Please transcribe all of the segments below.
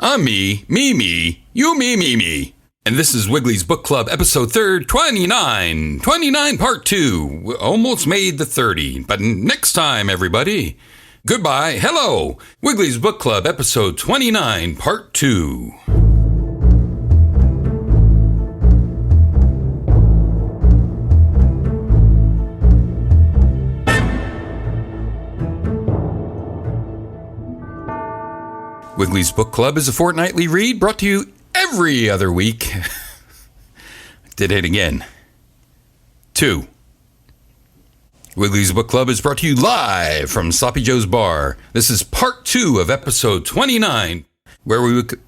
I'm me, you, me. And this is Wiggly's Book Club, episode 29 part 2. We almost made the 30, but next time, everybody. Goodbye, hello, Wiggly's Book Club, episode 29, part 2. Wiggly's Book Club is a fortnightly read brought to you every other week. Did it again. 2. Wiggly's Book Club is brought to you live from Sloppy Joe's Bar. This is part 2 of episode 29, where Wiggly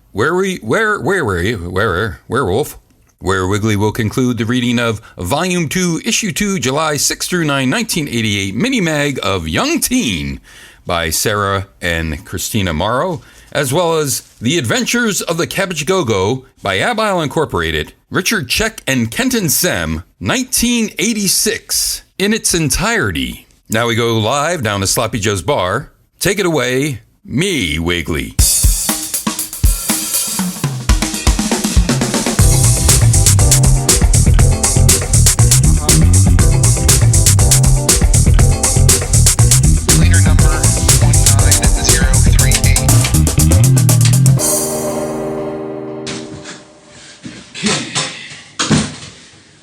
will conclude the reading of Volume 2, Issue 2, July 6 through 9, 1988, mini-mag of Young Teen by Sarah and Christina Morrow, as well as The Adventures of the Cabbage-A-Go-Go by Abile Inc, Richard Check and Kenton Sem, 1986, in its entirety. Now we go live down to Sloppy Joe's Bar. Take it away, me, Wiggly.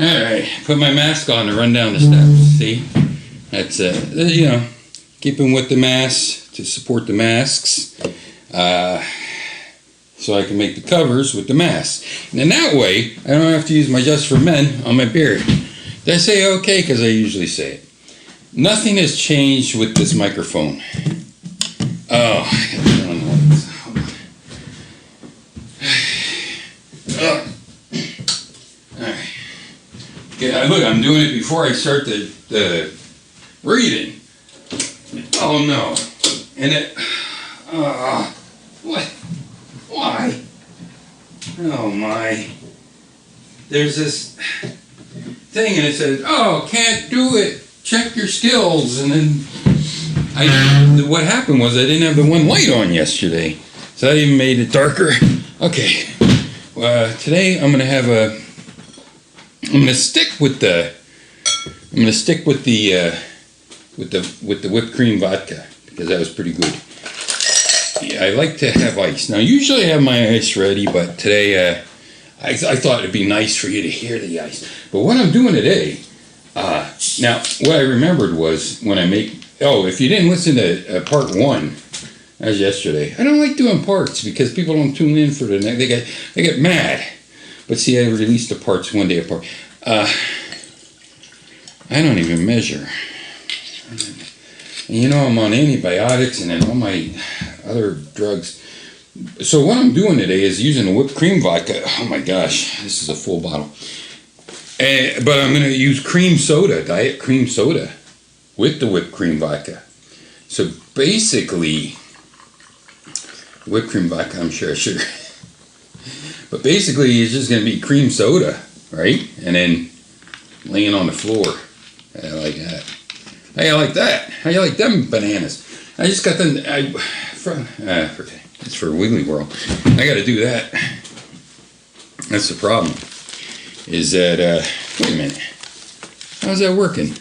Alright, put my mask on to run down the steps. See? That's, keeping with the mask to support the masks. So I can make the covers with the mask. And then that way, I don't have to use my Just for Men on my beard. Did I say okay? Because I usually say it. Nothing has changed with this microphone. Oh, I got to turn on the lights. Hold on. Alright. Yeah, look, I'm doing it before I start the reading. Oh no. And it, what? Why? Oh my. There's this thing and it says, oh, can't do it. Check your skills. And then what happened was I didn't have the one light on yesterday. So that even made it darker. Okay. Today I'm gonna stick with the whipped cream vodka because that was pretty good. Yeah, I like to have ice. Now usually I have my ice ready, but today I thought it'd be nice for you to hear the ice. But what I'm doing today, now what I remembered was when I make, if you didn't listen to part 1, that was yesterday. I don't like doing parts because people don't tune in for the next. They get mad. But see, I released the parts one day apart. I don't even measure. And I'm on antibiotics and then all my other drugs. So what I'm doing today is using the whipped cream vodka. Oh my gosh, this is a full bottle. But I'm going to use cream soda, diet cream soda, with the whipped cream vodka. So basically, whipped cream vodka, I'm sure. But basically, it's just going to be cream soda, right? And then laying on the floor. I like that. How you like that? How you like them bananas? I just got them. It's for Wiggly World. I got to do that. That's the problem. Is that, wait a minute. How's that working?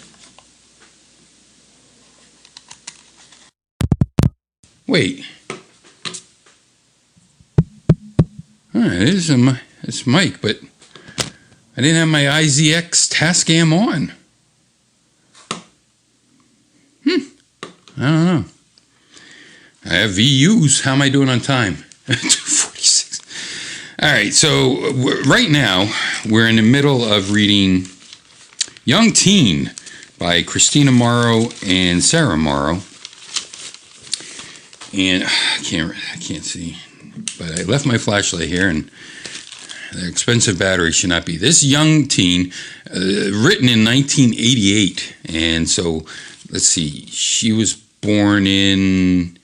Wait. It's Mike, but I didn't have my IZX Tascam on. I don't know. I have VUs. How am I doing on time? 2:46. All right, so right now we're in the middle of reading Young Teen by Christina Morrow and Sarah Morrow. And I can't see. But I left my flashlight here, and the expensive battery should not be. This Young Teen, written in 1988, and so let's see. She was born in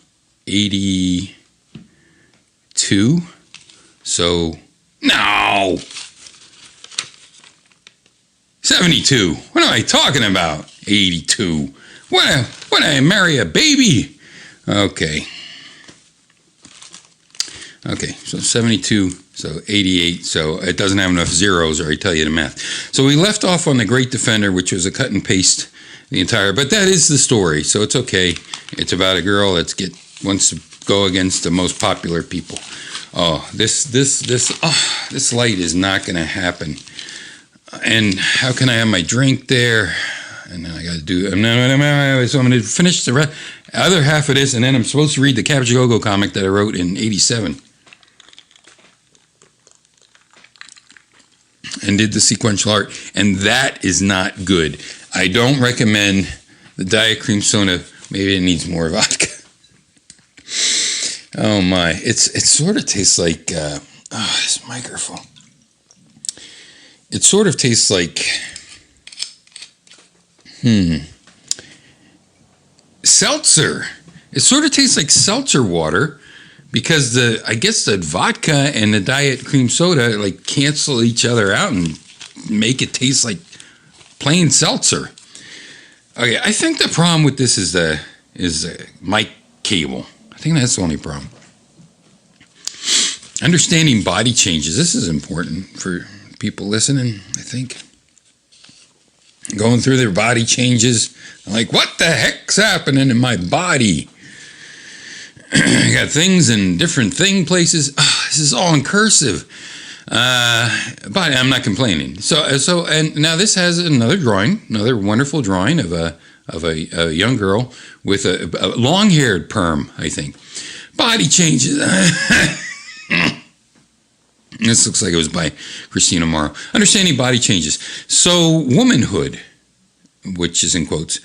82. So no, 72. What am I talking about? 82. What? I marry a baby? Okay. Okay, so 72, so 88, so it doesn't have enough zeros, or I tell you the math. So we left off on the Great Defender, which was a cut and paste the entire, but that is the story, so it's okay. It's about a girl that wants to go against the most popular people. Oh, this light is not going to happen. And how can I have my drink there? And then I got to do, so I'm going to finish the other half of this, and then I'm supposed to read the Cabbage-A-Go-Go comic that I wrote in '87. And did the sequential art, and that is not good. I don't recommend the Diet Cream Soda. Maybe it needs more vodka. Oh my, it sort of tastes like, this microphone. It sort of tastes like, seltzer. It sort of tastes like seltzer water, because I guess the vodka and the Diet Cream Soda like cancel each other out and make it taste like plain seltzer. Okay, I think the problem with this is the mic cable. I think that's the only problem. Understanding body changes. This is important for people listening, I think. Going through their body changes. Like, what the heck's happening in my body? I got things in different places. Oh, this is all in cursive. But I'm not complaining. So, and now this has another wonderful drawing of a young girl with a long-haired perm, I think. Body changes. This looks like it was by Christina Morrow. Understanding body changes. So, womanhood, which is in quotes.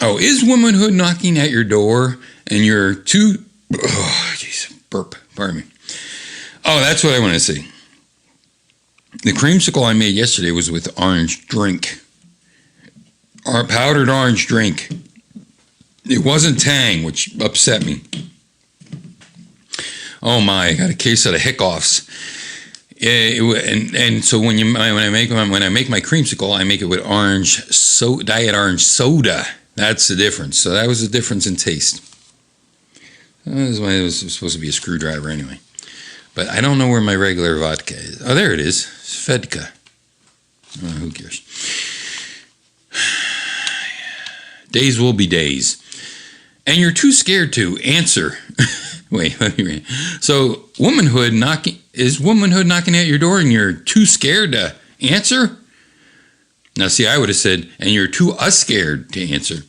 Oh, is womanhood knocking at your door and you're too... Oh, jeez, burp, pardon me. Oh, that's what I want to see. The creamsicle I made yesterday was with orange drink. Our powdered orange drink. It wasn't Tang, which upset me. Oh my, I got a case of the hiccups. And so when I make my creamsicle, I make it with diet orange soda. That's the difference. So that was the difference in taste. That was why it was supposed to be a screwdriver anyway. But I don't know where my regular vodka is. Oh, there it is. It's Fedka. Oh, who cares? Days will be days. And you're too scared to answer. Wait, let me read. So, womanhood knocking at your door and you're too scared to answer? Now, see, I would have said, and you're too scared to answer.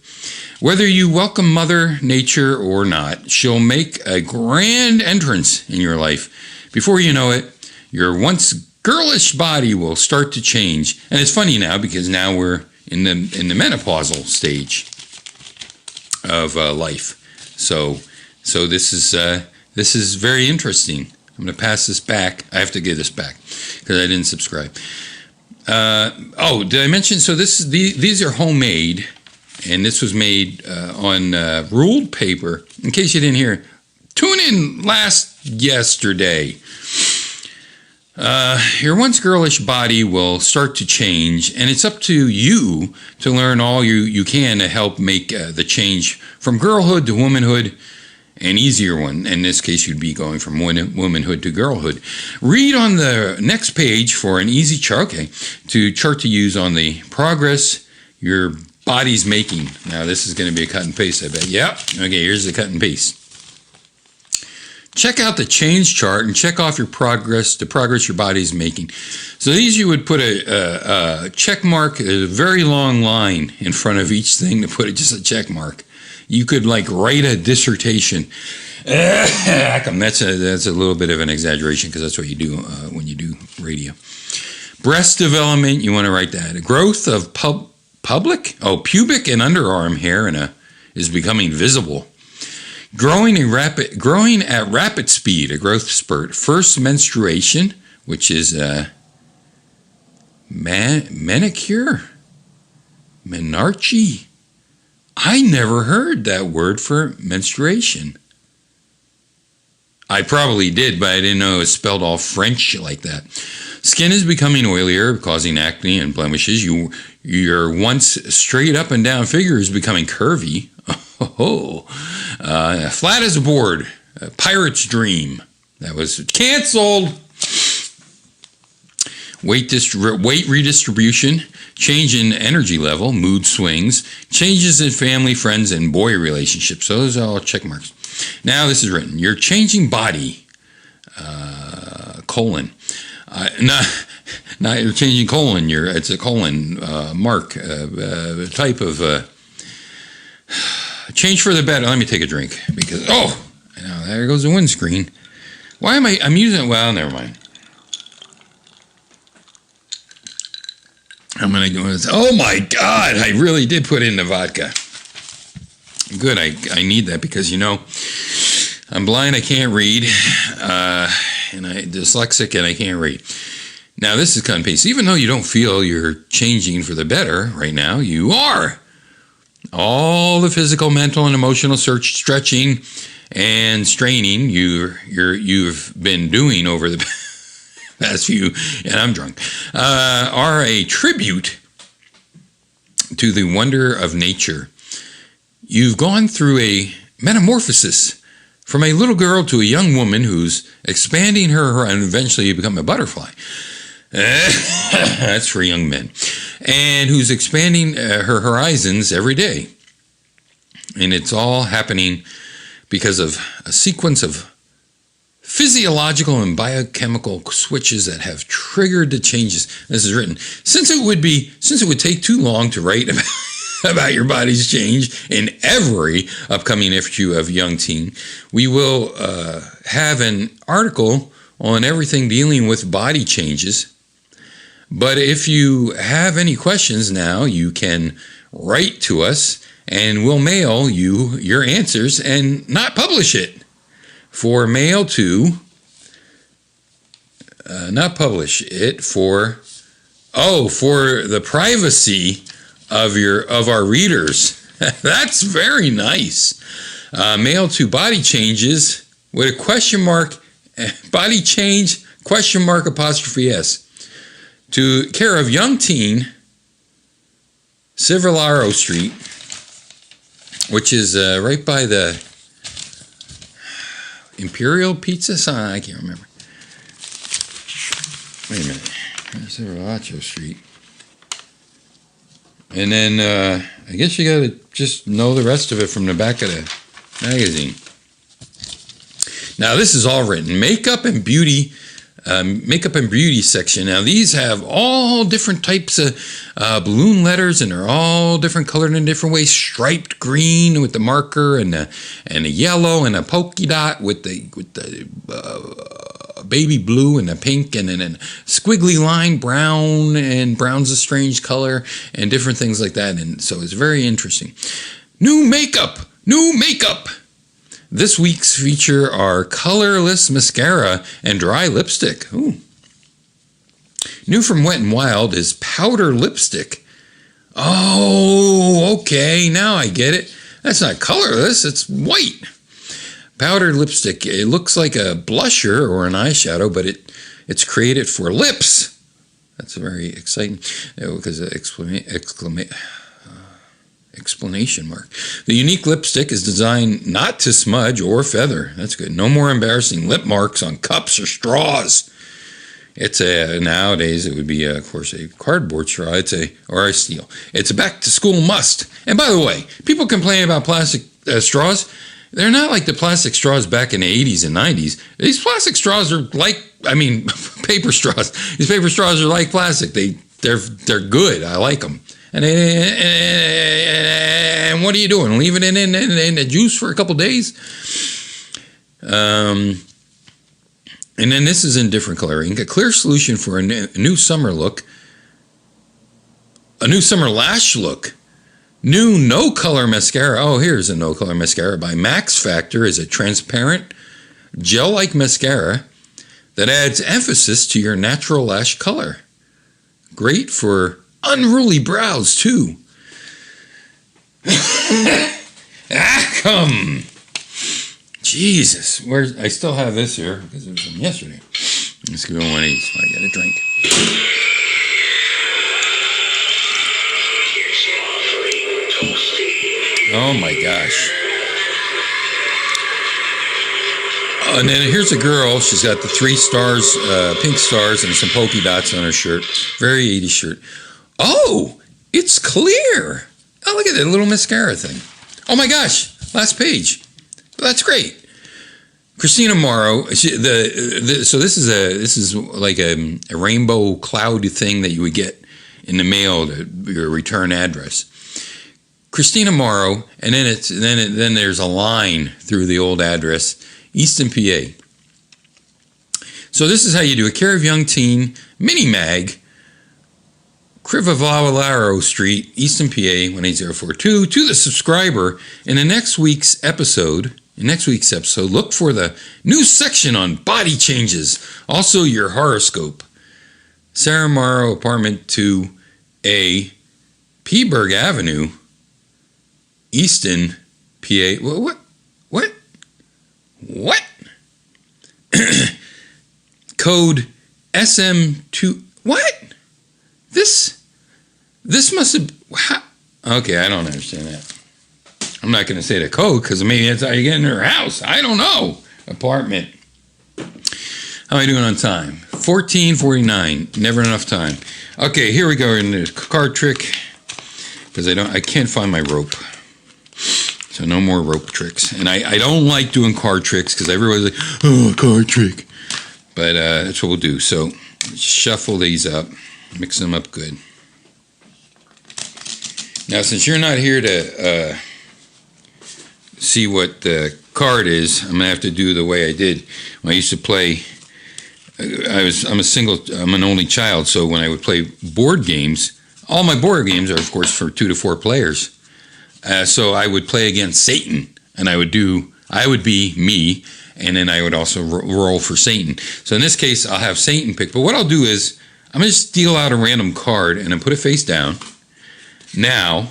Whether you welcome Mother Nature or not, she'll make a grand entrance in your life. Before you know it, your once girlish body will start to change. And it's funny now because now we're in the menopausal stage of life. So this is very interesting. I'm going to pass this back. I have to give this back because I didn't subscribe. Did I mention? So these are homemade, and this was made on ruled paper. In case you didn't hear, tune in yesterday. Your once girlish body will start to change, and it's up to you to learn all you can to help make the change from girlhood to womanhood, an easier one. In this case, you'd be going from womanhood to girlhood. Read on the next page for an easy chart to use on the progress your body's making. Now, this is going to be a cut and paste, I bet. Yep. Okay, here's the cut and paste. Check out the change chart and check off the progress your body's making. So these you would put a check mark, a very long line in front of each thing to put just a check mark. You could like write a dissertation. That's a little bit of an exaggeration because that's what you do when you do radio. Breast development, you want to write that. Growth of pubic and underarm hair is becoming visible. Growing at rapid speed, a growth spurt. First menstruation, which is menarche. I never heard that word for menstruation. I probably did, but I didn't know it was spelled all French like that. Skin is becoming oilier, causing acne and blemishes. Your once straight up and down figure is becoming curvy. Flat as a board. Pirate's Dream. That was canceled. Weight redistribution, change in energy level, mood swings, changes in family, friends, and boy relationships. So those are all check marks. Now this is written. Your changing body, colon. Not your changing colon. It's a colon mark type of change for the better. Let me take a drink because there goes the windscreen. Why am I'm using it? Well, never mind. I'm going to go and say, oh my God, I really did put in the vodka. Good, I need that because, I'm blind, I can't read, and I'm dyslexic and I can't read. Now, this is cut and paste. Even though you don't feel you're changing for the better right now, you are. All the physical, mental, and emotional stretching and straining you've been doing over the past few, and I'm drunk, are a tribute to the wonder of nature. You've gone through a metamorphosis from a little girl to a young woman who's expanding her and eventually become a butterfly. That's for young men. And who's expanding her horizons every day. And it's all happening because of a sequence of physiological and biochemical switches that have triggered the changes. This is written. Since it would take too long to write about your body's change in every upcoming issue of Young Teen, we will have an article on everything dealing with body changes. But if you have any questions now, you can write to us and we'll mail you your answers and not publish it. For mail to, not publish it for the privacy of our readers. That's very nice. Mail to Body Changes with a question mark, body change, question mark, apostrophe S. To care of Young Teen, Civilaro Street, which is right by the Imperial Pizza sign. I can't remember. Wait a minute. Civilaro Street. And then I guess you got to just know the rest of it from the back of the magazine. Now this is all written. Makeup and beauty section. Now these have all different types of balloon letters, and they're all different colored in different ways. Striped green with the marker, and a yellow, and a polka dot with the baby blue and a pink, and then a squiggly line brown, and brown's a strange color, and different things like that. And so it's very interesting. New makeup. This week's feature are colorless mascara and dry lipstick. Ooh. New from Wet n Wild is powder lipstick. Oh, okay, now I get it. That's not colorless, it's white. Powdered lipstick. It looks like a blusher or an eyeshadow, but it's created for lips. That's very exciting because explanation mark. The unique lipstick is designed not to smudge or feather. That's good. No more embarrassing lip marks on cups or straws. It's nowadays it would be of course a cardboard straw. Or a steel. It's a back to school must. And by the way, people complain about plastic straws. They're not like the plastic straws back in the 80s and 90s. These plastic straws are paper straws. These paper straws are like plastic. They're good. I like them. And what are you doing? Leaving it in the juice for a couple days? And then this is in different coloring. A clear solution for a new summer look. A new summer lash look. New no-color mascara. Oh, here's a no-color mascara by Max Factor. Is a transparent, gel-like mascara that adds emphasis to your natural lash color. Great for unruly brows, too. Come. Jesus. I still have this here because it was from yesterday. Let's go on one of these. I got a drink. Oh my gosh. Oh, and then here's a girl. She's got the 3 stars, pink stars, and some polka dots on her shirt. Very 80s shirt. Oh, it's clear. Oh, look at that little mascara thing. Oh my gosh, last page. That's great. Christina Morrow. So this is like a rainbow cloud thing that you would get in the mail to your return address. Christina Morrow, and then there's a line through the old address, Easton, PA. So this is how you do it. Care of Young Teen, Mini Mag, Crivavallaro Street, Easton, PA 18042. To the subscriber, in next week's episode, look for the new section on body changes. Also your horoscope. Sarah Morrow, apartment 2A, Peaburg Avenue, Easton, PA. What? Code SM2. What? This must have. Okay, I don't understand that. I'm not going to say the code because maybe that's how you get in her house. I don't know. Apartment. How am I doing on time? 14:49. Never enough time. Okay, here we go in the card trick because I can't find my rope. So no more rope tricks. And I don't like doing card tricks because everybody's like, oh, card trick. But that's what we'll do. So shuffle these up. Mix them up good. Now, since you're not here to see what the card is, I'm going to have to do the way I did when I used to play. I'm an only child, so when I would play board games, all my board games are, of course, for 2 to 4 players. So I would play against Satan, and I would be me, and then I would also roll for Satan. So in this case, I'll have Satan pick. But what I'll do is, I'm going to just deal out a random card, and then put it face down. Now,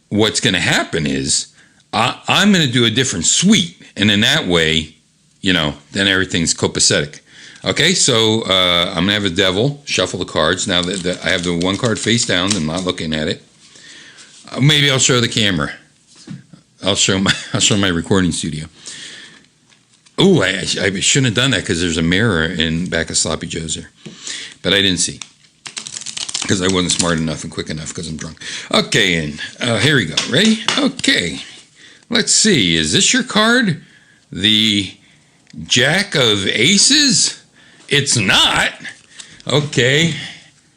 what's going to happen is, I'm going to do a different suite, and in that way, then everything's copacetic. Okay, so I'm going to have a devil, shuffle the cards. Now that I have the one card face down, I'm not looking at it. Maybe I'll show the camera. I'll show my recording studio. Oh, I shouldn't have done that because there's a mirror in back of Sloppy Joe's there. But I didn't see because I wasn't smart enough and quick enough because I'm drunk. Okay, and here we go. Ready? Okay. Let's see. Is this your card? The Jack of Aces? It's not. Okay.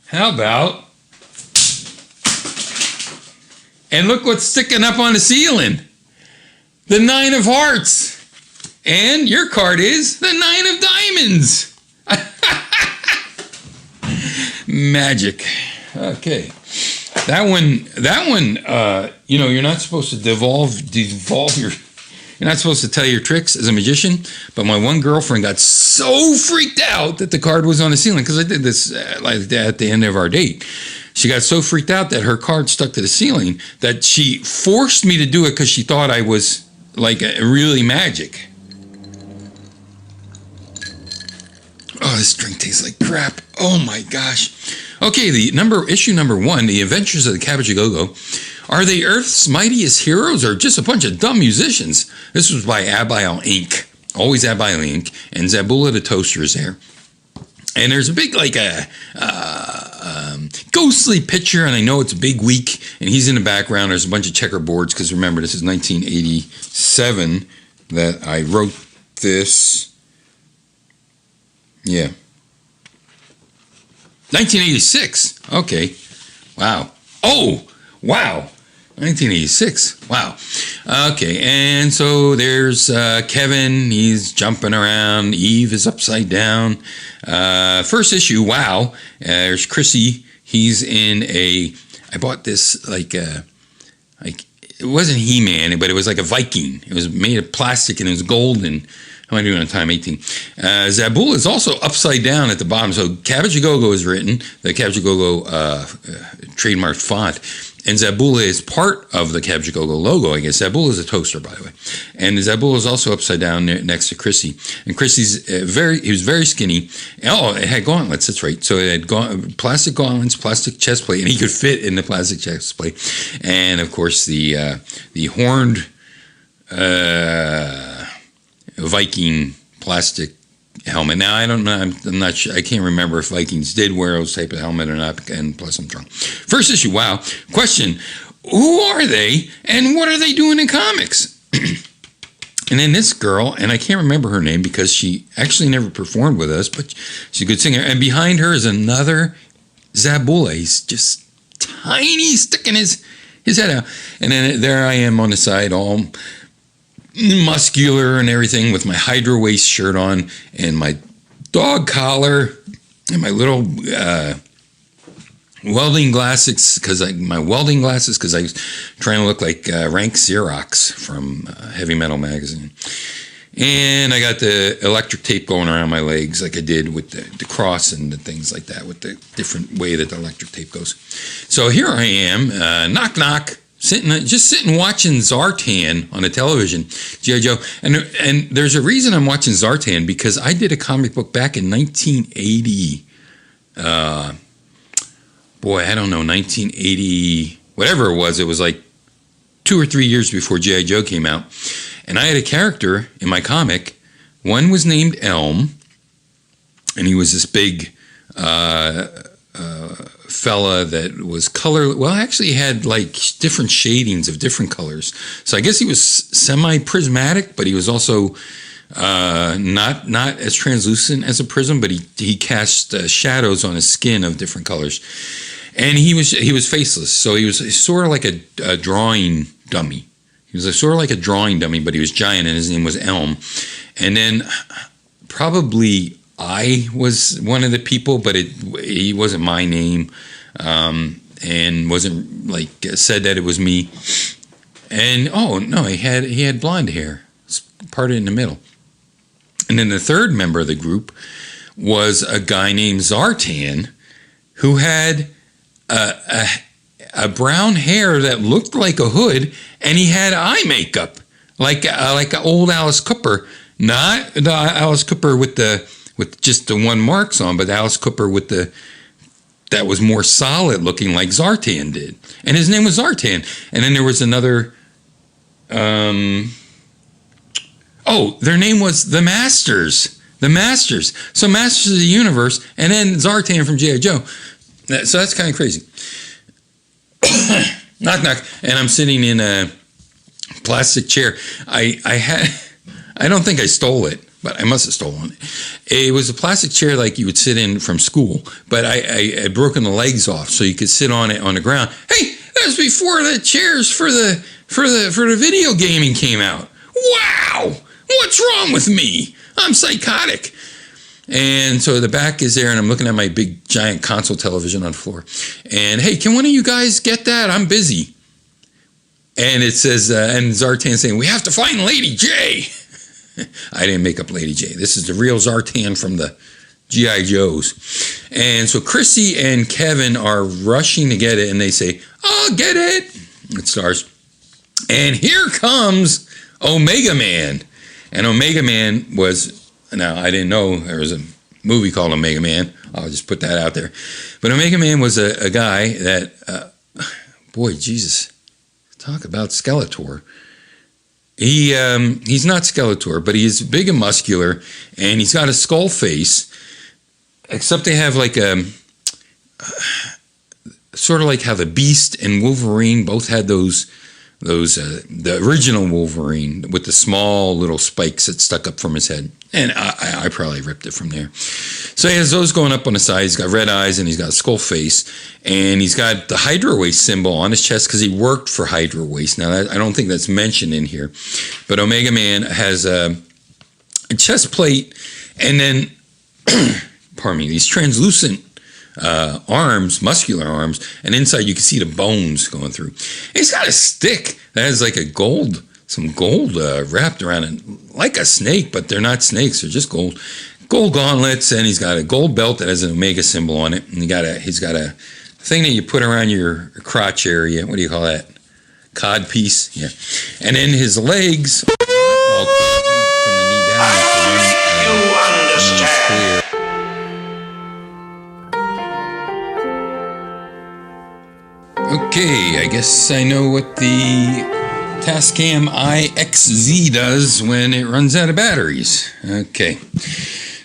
How about... And look what's sticking up on the ceiling. The 9 of Hearts. And your card is the 9 of Diamonds. Magic. Okay. That one, you're not supposed to devolve your, you're not supposed to tell your tricks as a magician, but my one girlfriend got so freaked out that the card was on the ceiling, because I did this like that at the end of our date. She got so freaked out that her card stuck to the ceiling that she forced me to do it because she thought I was like really magic. Oh, this drink tastes like crap. Oh my gosh. Okay, issue number 1, The Adventures of the Cabbage-A-Go-Go. Are they Earth's mightiest heroes or just a bunch of dumb musicians? This was by Abile Inc. Always Abile Inc. And Zabula the Toaster is there. And there's a big, ghostly picture, and I know it's a big week, and he's in the background. There's a bunch of checkerboards, because remember, this is 1987 that I wrote this. Yeah. 1986. Okay. Wow. Oh, wow. 1986. Wow. Okay, and so there's Kevin. He's jumping around. Eve is upside down. First issue. Wow. There's Chrissy. He's in I bought this it wasn't He-Man, but it was like a Viking. It was made of plastic and it was golden. How am I doing on time? 18. Zabul is also upside down at the bottom. So Cabbage-A-Go-Go is written, the Cabbage-A-Go-Go trademark font. And Zabula is part of the Cabbage-A-Go-Go logo, I guess. Zabula is a toaster, by the way. And Zabula is also upside down next to Chrissy. And Chrissy's he was very skinny. Oh, it had gauntlets, that's right. So it had plastic gauntlets, plastic chest plate, and he could fit in the plastic chest plate. And, of course, the horned... Viking plastic helmet. Now, I don't know. I'm not sure. I can't remember if Vikings did wear those type of helmet or not. And plus, I'm drunk. First issue. Wow. Question: who are they, and what are they doing in comics? And then this girl, and I can't remember her name because she actually never performed with us, but she's a good singer. And behind her is another Zabula. He's just tiny, sticking his head out. And then there I am on the side, all muscular and everything, with my Hydro Waist shirt on and my dog collar and my little welding glasses because I was trying to look like Rank Xerox from Heavy Metal Magazine. And I got the electric tape going around my legs like I did with the cross and the things like that, with the different way that the electric tape goes. So here I am, knock knock, sitting watching Zartan on the television, G.I. Joe. And there's a reason I'm watching Zartan, because I did a comic book back in 1980. I don't know, 1980, whatever it was like 2 or 3 years before G.I. Joe came out. And I had a character in my comic. One was named Elm, and he was this big fella that was actually had like different shadings of different colors. So I guess he was semi-prismatic, but he was also not as translucent as a prism, but he cast shadows on his skin of different colors. And he was faceless, so he was sort of like a drawing dummy. He was sort of like a drawing dummy, but he was giant, and his name was Elm. And then probably I was one of the people, but he wasn't my name, and wasn't like said that it was me. And oh no, he had blonde hair, parted in the middle. And then the third member of the group was a guy named Zartan, who had a brown hair that looked like a hood, and he had eye makeup like old Alice Cooper, not the Alice Cooper with just the one marks on, but Alice Cooper that was more solid looking, like Zartan did, and his name was Zartan. And then there was another. Their name was the Masters. The Masters. So Masters of the Universe, and then Zartan from G.I. Joe. So that's kind of crazy. Knock knock, and I'm sitting in a plastic chair. I don't think I stole it, but I must have stolen it. It was a plastic chair like you would sit in from school, but I had broken the legs off so you could sit on it on the ground. Hey, that was before the chairs for the video gaming came out. Wow, what's wrong with me? I'm psychotic. And so the back is there, and I'm looking at my big giant console television on the floor. And hey, can one of you guys get that? I'm busy. And it says, and Zartan saying, we have to find Lady J. I didn't make up Lady J. This is the real Zartan from the G.I. Joes. And so Chrissy and Kevin are rushing to get it, and they say, I'll get it. It stars. And here comes Omega Man. And Omega Man was... Now, I didn't know there was a movie called Omega Man. I'll just put that out there. But Omega Man was a guy that, boy, Jesus, talk about Skeletor. He's not Skeletor, but he's big and muscular, and he's got a skull face, except they have like a, sort of like how the Beast and Wolverine both had those the original Wolverine with the small little spikes that stuck up from his head. And I probably ripped it from there. So he has those going up on the side. He's got red eyes, and he's got a skull face. And he's got the Hydro Waist symbol on his chest because he worked for Hydro Waist. Now, I don't think that's mentioned in here. But Omega Man has a chest plate, and then, pardon me, these translucent arms, muscular arms, and inside you can see the bones going through. And he's got a stick that has like some gold wrapped around it, like a snake, but they're not snakes, they're just gold gauntlets, and he's got a gold belt that has an Omega symbol on it, and he's got a thing that you put around your crotch area. What do you call that? Cod piece? Yeah. And then his legs all from the knee down. You understand. Okay, I guess I know what the Tascam IXZ does when it runs out of batteries. Okay,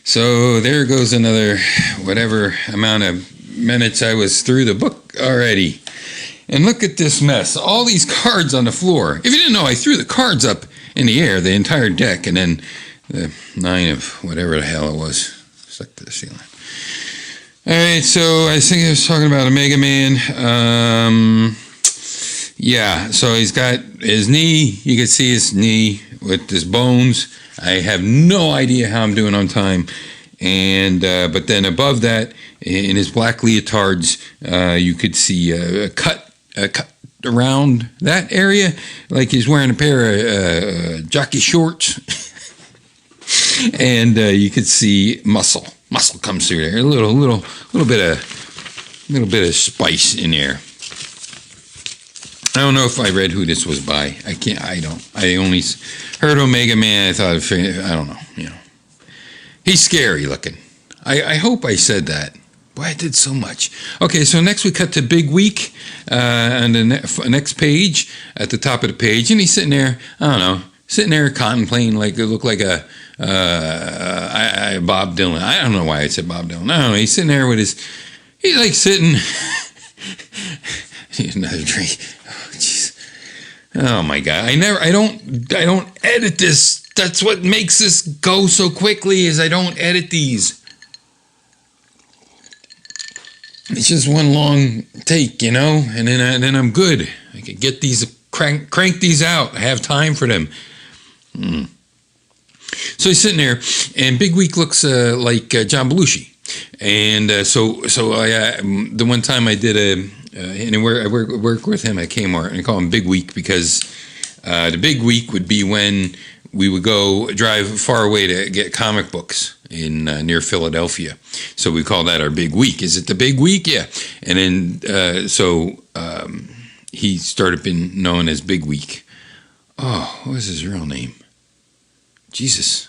so there goes another whatever amount of minutes I was through the book already. And look at this mess. All these cards on the floor. If you didn't know, I threw the cards up in the air, the entire deck, and then the 9 of whatever the hell it was stuck to the ceiling. Alright, so I think I was talking about a Mega Man. Yeah, so he's got his knee. You can see his knee with his bones. I have no idea how I'm doing on time. And but then above that, in his black leotards, you could see a cut around that area, like he's wearing a pair of jockey shorts. And you could see muscle comes through there. A little bit of spice in there. I don't know if I read who this was by. I only heard Omega Man. I thought, I don't know. You know, he's scary looking. I hope I said that. Boy, I did so much. Okay, so next we cut to Big Week on the next page, at the top of the page, and he's sitting there. I don't know, sitting there contemplating, like it looked like a Bob Dylan. I don't know why I said Bob Dylan. I don't know. He's sitting there with his. He's like sitting. Another drink. Oh, jeez. Oh my God. I don't edit this. That's what makes this go so quickly, is I don't edit these. It's just one long take, you know, and then I'm good. I can get these, crank these out. I have time for them. So he's sitting there, and Big Week looks like John Belushi. And so the one time I did I work with him at Kmart, and I call him Big Week because the Big Week would be when we would go drive far away to get comic books in near Philadelphia. So we call that our Big Week. Is it the Big Week? Yeah. And then he started being known as Big Week. Oh, what was his real name? Jesus.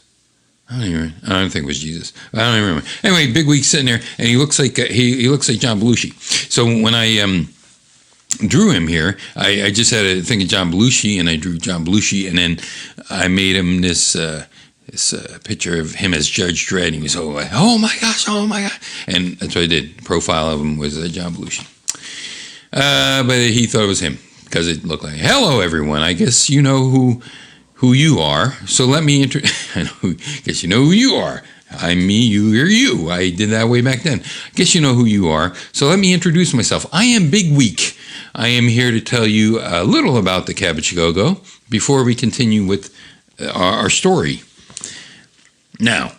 I don't think it was Jesus. I don't even remember. Anyway, Big Week's sitting there, and he looks like he looks like John Belushi. So when I drew him here, I just had to think of John Belushi, and I drew John Belushi, and then I made him this picture of him as Judge Dredd. And he was like, oh my gosh, and that's what I did. Profile of him was John Belushi, but he thought it was him because it looked like. Hello, everyone. I guess you know who you are. So let me guess you know who you are. I'm me, you're you. I did that way back then. Guess you know who you are. So let me introduce myself. I am Big Week. I am here to tell you a little about the Cabbage-A-Go-Go before we continue with our story. Now,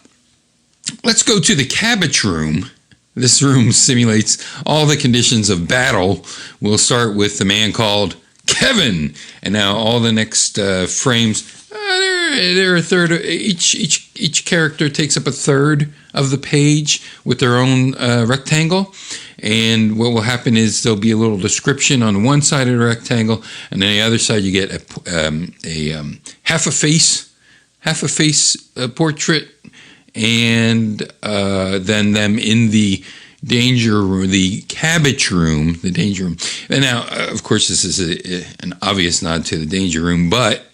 let's go to the cabbage room. This room simulates all the conditions of battle. We'll start with the man called Kevin, and now all the next frames, they're a third. Each character takes up a third of the page with their own rectangle, and what will happen is there'll be a little description on one side of the rectangle, and on the other side you get a half a face portrait, and then them in the danger room, the cabbage room, the danger room. And now, of course, this is an obvious nod to the danger room, but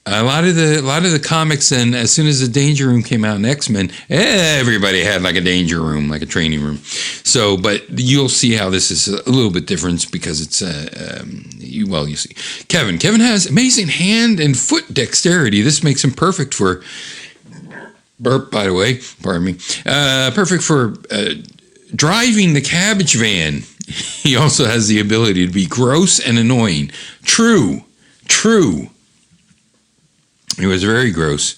a lot of the comics, and as soon as the danger room came out in X-Men, everybody had like a danger room, like a training room. So, but you'll see how this is a little bit different because it's you see, Kevin has amazing hand and foot dexterity. This makes him perfect for burp. By the way, pardon me. Perfect for driving the cabbage van. He also has the ability to be gross and annoying. True. He was very gross,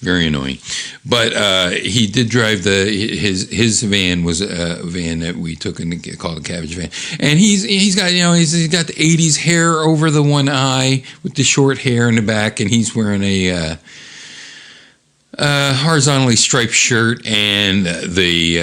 very annoying. But he did drive his van was a van that we took and called the cabbage van. And he's got he's got the 80s hair over the one eye with the short hair in the back, and he's wearing a horizontally striped shirt and the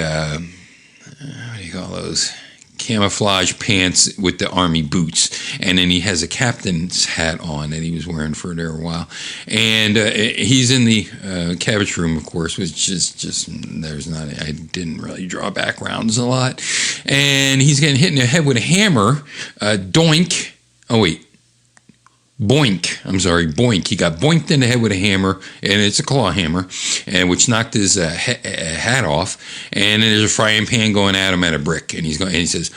what do you call those? Camouflage pants with the army boots, and then he has a captain's hat on that he was wearing for there a while. And he's in the cabbage room, of course, which is just there's not. I didn't really draw backgrounds a lot. And he's getting hit in the head with a hammer. Doink. Oh wait, boink. I'm sorry, boink. He got boinked in the head with a hammer, and it's a claw hammer, and which knocked his hat off. And then there's a frying pan going at him at a brick, and he says,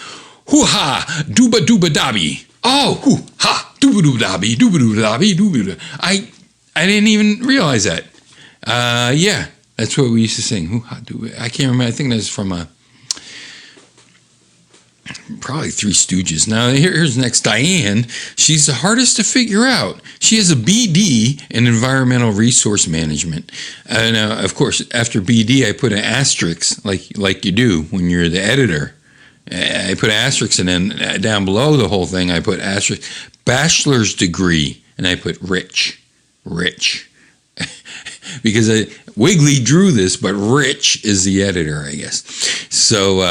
"Hoo ha, dooba dooba dabby." Oh, hoo ha, dooba dooba dabby, dooba dooba dabby, dooba dooba. I didn't even realize that. Yeah, that's what we used to sing. Hoo ha, dooba. I can't remember. I think that's from probably Three Stooges. Now, here's next Diane. She's the hardest to figure out. She has a BD in Environmental Resource Management. Now, of course, after BD, I put an asterisk, like you do when you're the editor. I put asterisk, and then down below the whole thing, I put asterisk, bachelor's degree, and I put rich. Because Wiggly drew this, but Rich is the editor, I guess. So,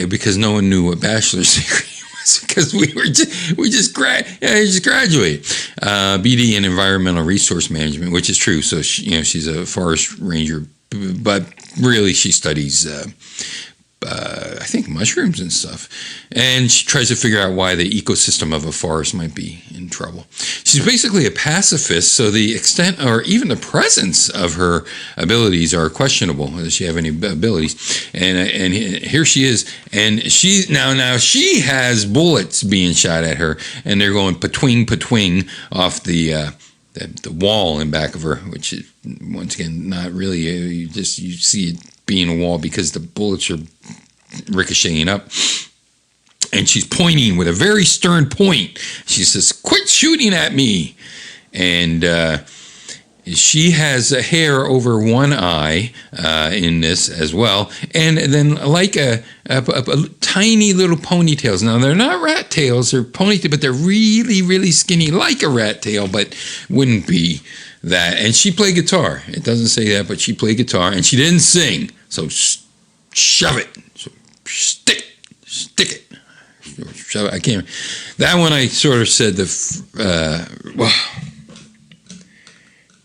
because no one knew what bachelor's degree was, because we just graduated. BD in Environmental Resource Management, which is true. So she's a forest ranger, but really she studies I think mushrooms and stuff, and she tries to figure out why the ecosystem of a forest might be in trouble. She's basically a pacifist, so the extent or even the presence of her abilities are questionable. Does she have any abilities? And here she is, and she now she has bullets being shot at her, and they're going patwing off the wall in back of her, which is once again not really you see it being a wall because the bullets are ricocheting up, and she's pointing with a very stern point. She says, "Quit shooting at me." And she has a hair over one eye in this as well, and then like a tiny little ponytails. Now they're not rat tails, they're ponytails, but they're really, really skinny, like a rat tail, but wouldn't be that. And she played guitar. It doesn't say that, but she played guitar, and she didn't sing. So shove it. So stick it. Shove it. I can't. That one I sort of said that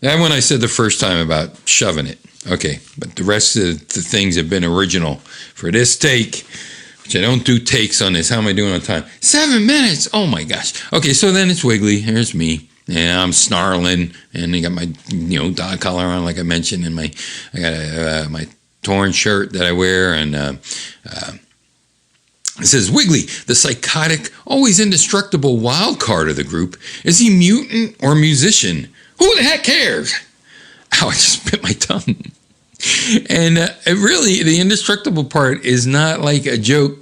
one I said the first time about shoving it. Okay, but the rest of the things have been original for this take, which I don't do takes on this. How am I doing on time? 7 minutes. Oh my gosh. Okay, so then it's Wiggly. Here's me. And I'm snarling, and I got my dog collar on, like I mentioned, and I got my torn shirt that I wear, and it says, "Wiggly, the psychotic, always indestructible wild card of the group. Is he mutant or musician? Who the heck cares?" Ow, I just bit my tongue. And really, the indestructible part is not like a joke.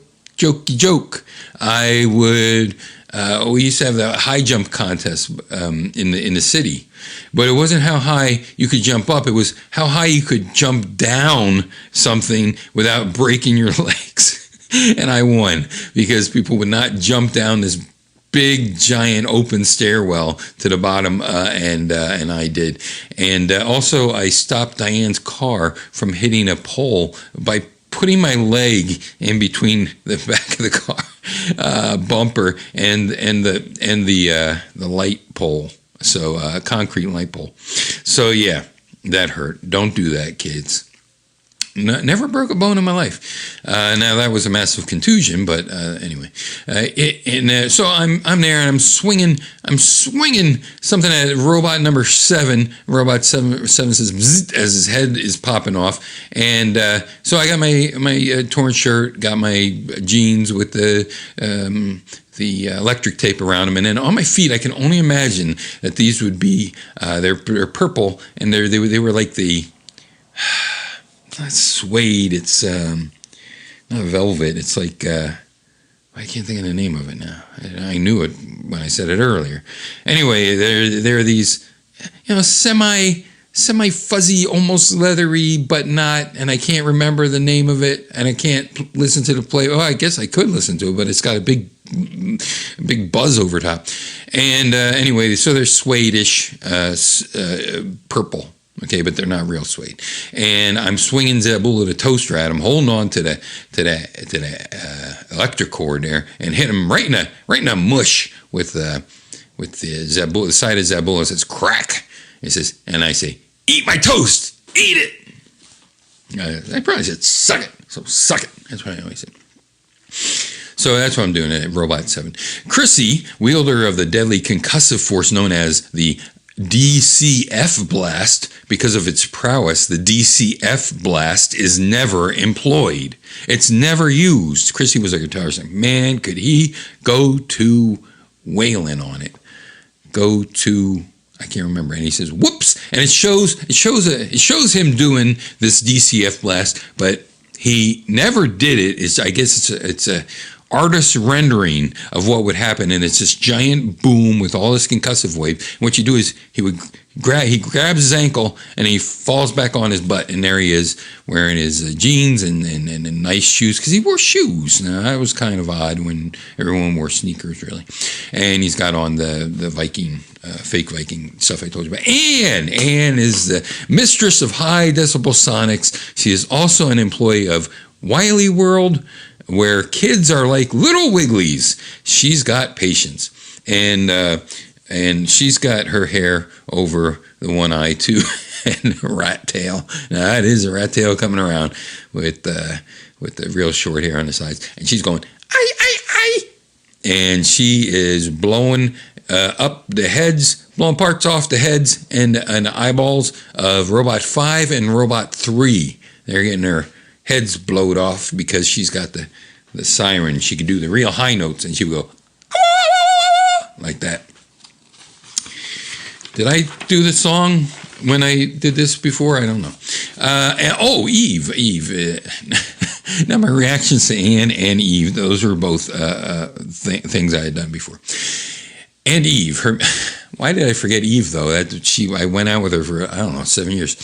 I would. We used to have the high jump contest in the city, but it wasn't how high you could jump up. It was how high you could jump down something without breaking your legs. And I won because people would not jump down this big, giant, open stairwell to the bottom, and I did. And also, I stopped Diane's car from hitting a pole by putting my leg in between the back of the car bumper and the light pole. So concrete light pole. So yeah, that hurt. Don't do that, kids. Never broke a bone in my life. Now that was a massive contusion, but anyway. So I'm there and I'm swinging something at robot number 7. Robot 7 says bzzzt as his head is popping off, and so I got my torn shirt, got my jeans with the electric tape around them, and then on my feet I can only imagine that these would be they're purple, and they were like the. Not suede, it's not velvet, it's like, I can't think of the name of it now. I knew it when I said it earlier. Anyway, there are these, semi-fuzzy, almost leathery, but not, and I can't remember the name of it, and I can't listen to the play. Oh, I guess I could listen to it, but it's got a big buzz over top. And anyway, so they're suede-ish, purple. Okay, but they're not real suede. And I'm swinging Zabula the toaster at him, holding on to the electric cord there, and hit him right in a mush with the Zabula, the side of Zabula. It says crack. It says, and I say, "Eat my toast, eat it." I probably said suck it. So suck it. That's what I always say. So that's what I'm doing at Robot 7. Chrissy, wielder of the deadly concussive force known as the DCF blast, because of its prowess, the DCF blast is never employed. It's never used. Chrissy was a guitarist. Man, could he go to wailing on it. Go to, I can't remember. And he says, whoops. And it shows him doing this DCF blast, but he never did it. I guess it's a artist's rendering of what would happen, and it's this giant boom with all this concussive wave. And what you do is he grabs his ankle and he falls back on his butt, and there he is wearing his jeans and nice shoes, because he wore shoes. Now that was kind of odd when everyone wore sneakers, really. And he's got on the Viking, fake Viking stuff I told you about. Anne is the mistress of high decibel sonics. She is also an employee of Wily World, where kids are like little Wigglies. She's got patience, and she's got her hair over the one eye too, and a rat tail. Now it is a rat tail coming around with the real short hair on the sides, and she's going I, and she is blowing up the heads, blowing parts off the heads and eyeballs of Robot 5 and Robot 3. They're getting their heads blowed off because she's got the siren. She could do the real high notes, and she would go like that. Did I do the song when I did this before? I don't know. Eve. Now my reactions to Anne and Eve, those were both things I had done before. And Eve, why did I forget Eve though? I went out with her for 7 years.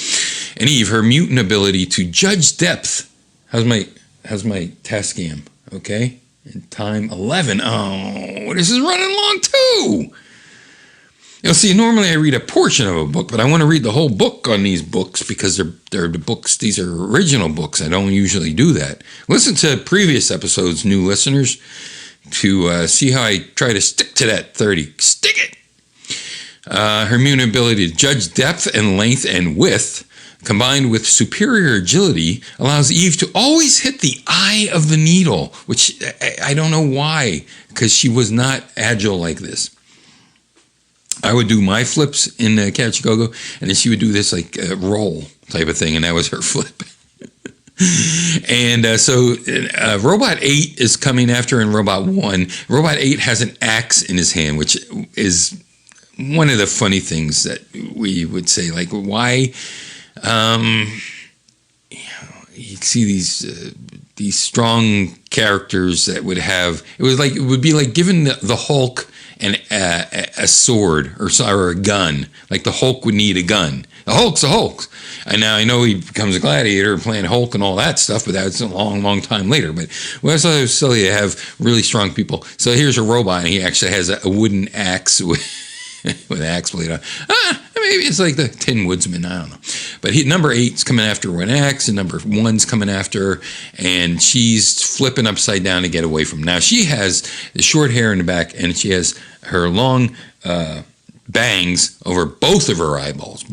And Eve, her mutant ability to judge depth. How's my Tascam? Okay, in time 11. Oh, this is running long too. You'll see, normally I read a portion of a book, but I want to read the whole book on these books because they're the books. These are original books. I don't usually do that. Listen to previous episodes, new listeners, to see how I try to stick to that 30. Stick it. Her mutant ability to judge depth and length and width, combined with superior agility, allows Eve to always hit the eye of the needle, which I don't know why, because she was not agile like this. I would do my flips in Cabbage-A-Go-Go, and then she would do this like roll type of thing, and that was her flip. And so Robot 8 is coming after in Robot 1. Robot 8 has an axe in his hand, which is one of the funny things that we would say, like, why... you see these strong characters that would have, it would be like giving the Hulk a sword or a gun. Like the Hulk would need a gun. The Hulk's a Hulk. And now I know he becomes a gladiator playing Hulk and all that stuff, but that's a long, long time later. But well, it's so silly to have really strong people. So here's a robot, and he actually has a wooden axe with an axe blade on. Maybe it's like the Tin Woodsman, I don't know. But number 8's coming after with an axe, and number 1's coming after her, and she's flipping upside down to get away from him. Now, she has the short hair in the back, and she has her long bangs over both of her eyeballs,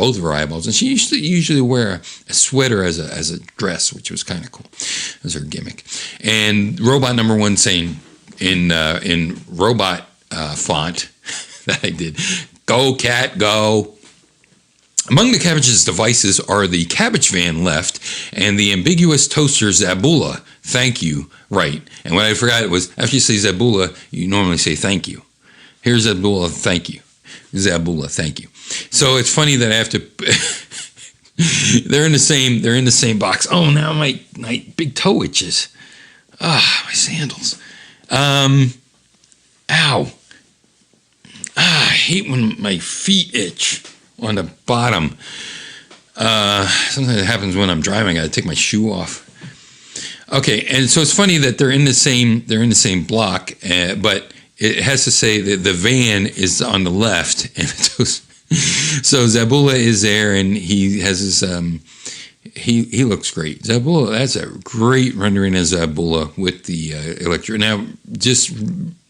and she usually wear a sweater as a dress, which was kind of cool. That was her gimmick. And robot number 1 saying in robot font that I did, "Go cat, go." Among the Cabbage's devices are the cabbage van left and the ambiguous toaster Zabula. Thank you. Right. And what I forgot was, after you say Zabula, you normally say thank you. Here's Zabula, thank you. Zabula, thank you. So it's funny that I have to they're in the same box. Oh, now my big toe itches. My sandals. Ow. I hate when my feet itch on the bottom. Sometimes it happens when I'm driving. I gotta take my shoe off. Okay, and so it's funny that they're in the same block, but it has to say that the van is on the left, and so Zabula is there, and he has his he looks great. Zabula, that's a great rendering of Zabula with the electric. Now, just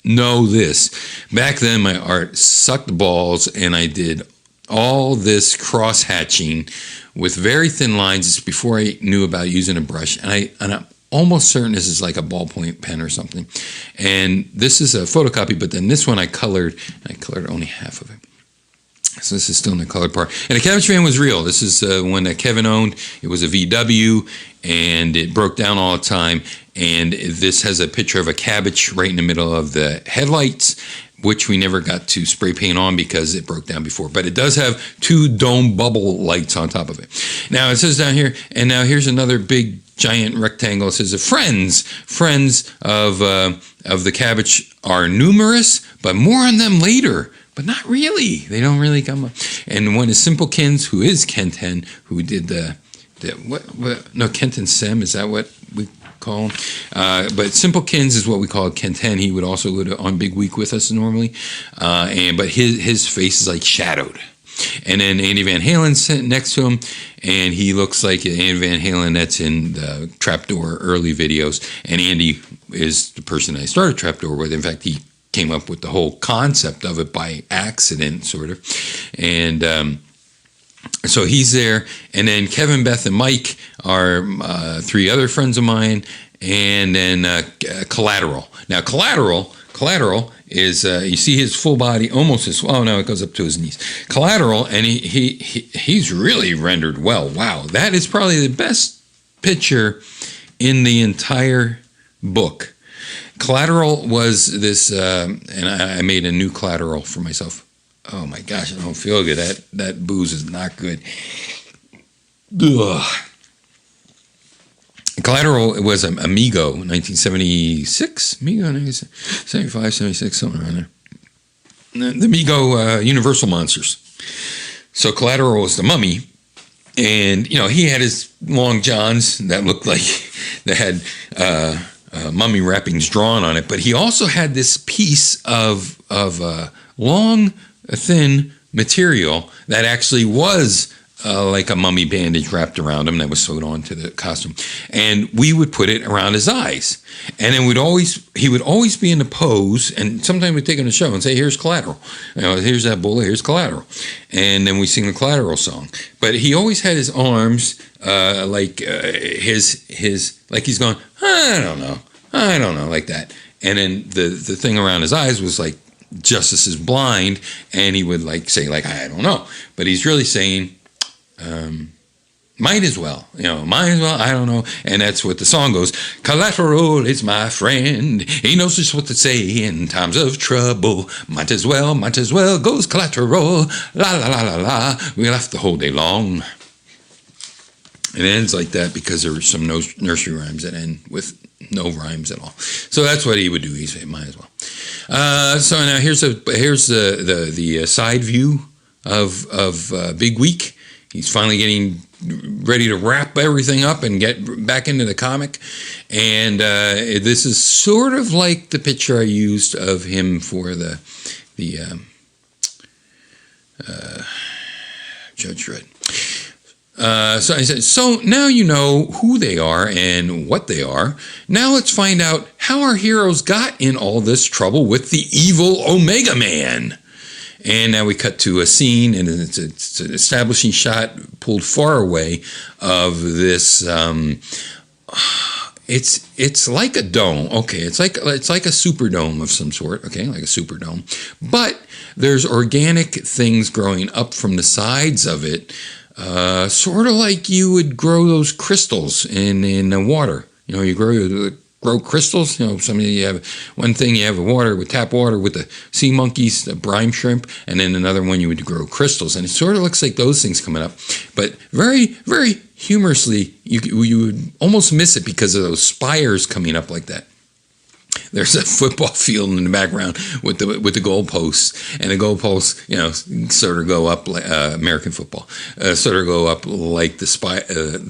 know this: back then, my art sucked balls, and I did all this cross hatching with very thin lines. It's before I knew about using a brush, and almost certain this is like a ballpoint pen or something. And this is a photocopy, but then this one I colored only half of it. So this is still in the colored part. And the Cabbage van was real. This is one that Kevin owned. It was a VW, and it broke down all the time. And this has a picture of a cabbage right in the middle of the headlights, which we never got to spray paint on because it broke down before. But it does have 2 dome bubble lights on top of it. Now it says down here, and now here's another big giant rectangle. It says friends of the cabbage are numerous, but more on them later. But not really. They don't really come up. And one is Simplekins, who is Kenton, who did Kenton Sem, is that what we call him? But Simplekins is what we call Kenton. He would also go to On Big Week with us normally. But his face is like shadowed. And then Andy Van Halen's sitting next to him, and he looks like Andy Van Halen that's in the Trapdoor early videos. And Andy is the person I started Trapdoor with. In fact, he came up with the whole concept of it by accident, sort of. And so he's there. And then Kevin, Beth, and Mike are 3 other friends of mine. And then Collateral. Now, Collateral is, you see his full body, almost his, oh no, it goes up to his knees. Collateral, and he's really rendered well. Wow, that is probably the best picture in the entire book. Collateral was this, and I made a new Collateral for myself. Oh my gosh, I don't feel good. That booze is not good. Ugh. Collateral was Amigo, 1976? Amigo, 75, 76, something around there. The Amigo Universal Monsters. So Collateral was the mummy. And, he had his long johns that looked like they had mummy wrappings drawn on it. But he also had this piece of long, thin material that actually was like a mummy bandage wrapped around him that was sewed onto the costume. And we would put it around his eyes. And then he would always be in the pose, and sometimes we'd take him to the show and say, here's Collateral. Here's that bullet, here's Collateral. And then we sing the Collateral song. But he always had his arms like he's going, I don't know, like that. And then the thing around his eyes was like, Justice is blind, and he would say I don't know. But he's really saying, might as well, I don't know. And that's what the song goes. Collateral is my friend. He knows just what to say in times of trouble. Might as well goes Collateral. La, la, la, la, la. We laugh the whole day long. It ends like that because there were some nursery rhymes that end with no rhymes at all. So that's what he would do. He said, might as well. So now here's the side view of Big Week. He's finally getting ready to wrap everything up and get back into the comic. And this is sort of like the picture I used of him for the Judge Dredd. So I said, so now you know who they are and what they are. Now let's find out how our heroes got in all this trouble with the evil Omega Man. And now we cut to a scene, and it's an establishing shot pulled far away of this. It's like a dome. Okay, it's like a superdome of some sort. Okay, like a superdome, but there's organic things growing up from the sides of it, sort of like you would grow those crystals in the water. You grow crystals. You have one thing, you have water with tap water with the sea monkeys, the brine shrimp, and then another one you would grow crystals. And it sort of looks like those things coming up, but very, very humorously, you would almost miss it because of those spires coming up like that. There's a football field in the background with the goalposts, and the goalposts, sort of go up like American football, sort of go up like the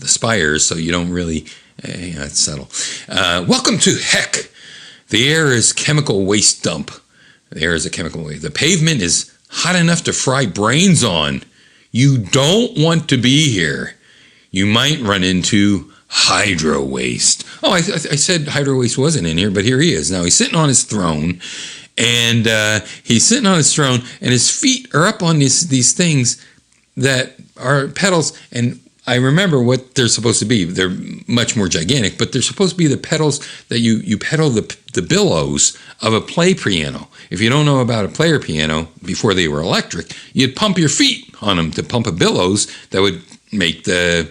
spires, so you don't really. It's subtle. Welcome to heck. The air is chemical waste dump. The air is a chemical waste. The pavement is hot enough to fry brains on. You don't want to be here. You might run into hydro waste. Oh, I said hydro waste wasn't in here, but here he is. Now he's sitting on his throne, and and his feet are up on these things that are pedals, and I remember what they're supposed to be. They're much more gigantic, but they're supposed to be the pedals that you pedal the billows of a play piano. If you don't know about a player piano, before they were electric, you'd pump your feet on them to pump a billows that would make the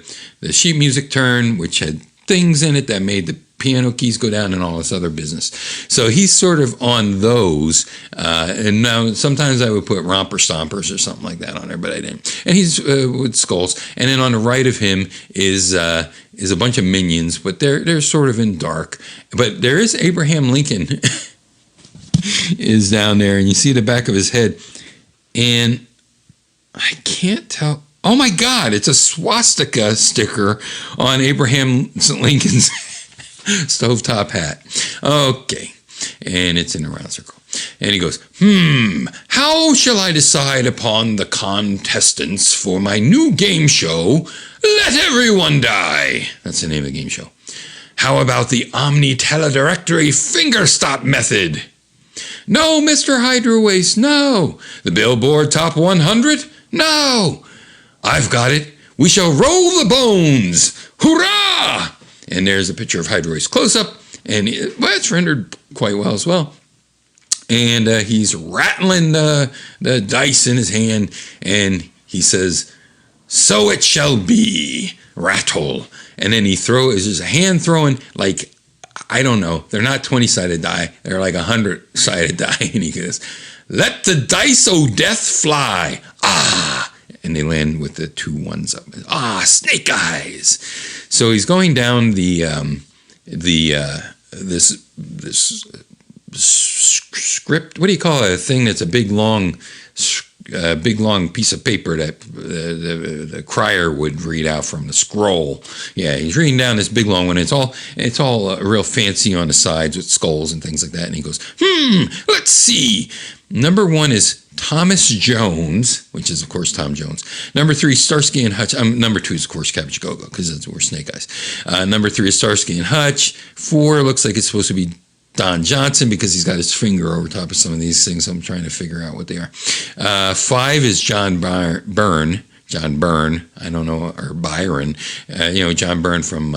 sheet music turn, which had things in it that made the piano keys go down and all this other business. So he's sort of on those. And now sometimes I would put romper stompers or something like that on there, but I didn't. And he's with skulls. And then on the right of him is a bunch of minions, but they're sort of in dark. But there is Abraham Lincoln is down there, and you see the back of his head. And I can't tell. Oh my God, it's a swastika sticker on Abraham Lincoln's stovetop hat. Okay. And it's in a round circle. And he goes, how shall I decide upon the contestants for my new game show, Let Everyone Die? That's the name of the game show. How about the omni-teledirectory finger stop method? No, Mr. Hydro Waste, no. The Billboard Top 100? No. I've got it. We shall roll the bones. Hurrah! And there's a picture of Hydro Waste close-up, and it's rendered quite well as well. And he's rattling the dice in his hand, and he says, so it shall be, rattle. And then he throws, there's a hand throwing, like, I don't know, they're not 20-sided die, they're like 100-sided die. And he goes, let the dice o' death fly. Ah! And they land with the 2 ones up. Ah, snake eyes. So he's going down this script. What do you call it? A thing that's a big long piece of paper that the crier would read out from the scroll. Yeah, he's reading down this big long one. It's all real fancy on the sides with skulls and things like that. And he goes, let's see. Number 1 is Thomas Jones, which is, of course, Tom Jones. Number 3, Starsky and Hutch. Number 2 is, of course, Cabbage-A-Go-Go, because we're Snake Eyes. Number 3 is Starsky and Hutch. 4 looks like it's supposed to be Don Johnson, because he's got his finger over top of some of these things. I'm trying to figure out what they are. 5 is John Byrne. John Byrne, I don't know, or Byron. John Byrne from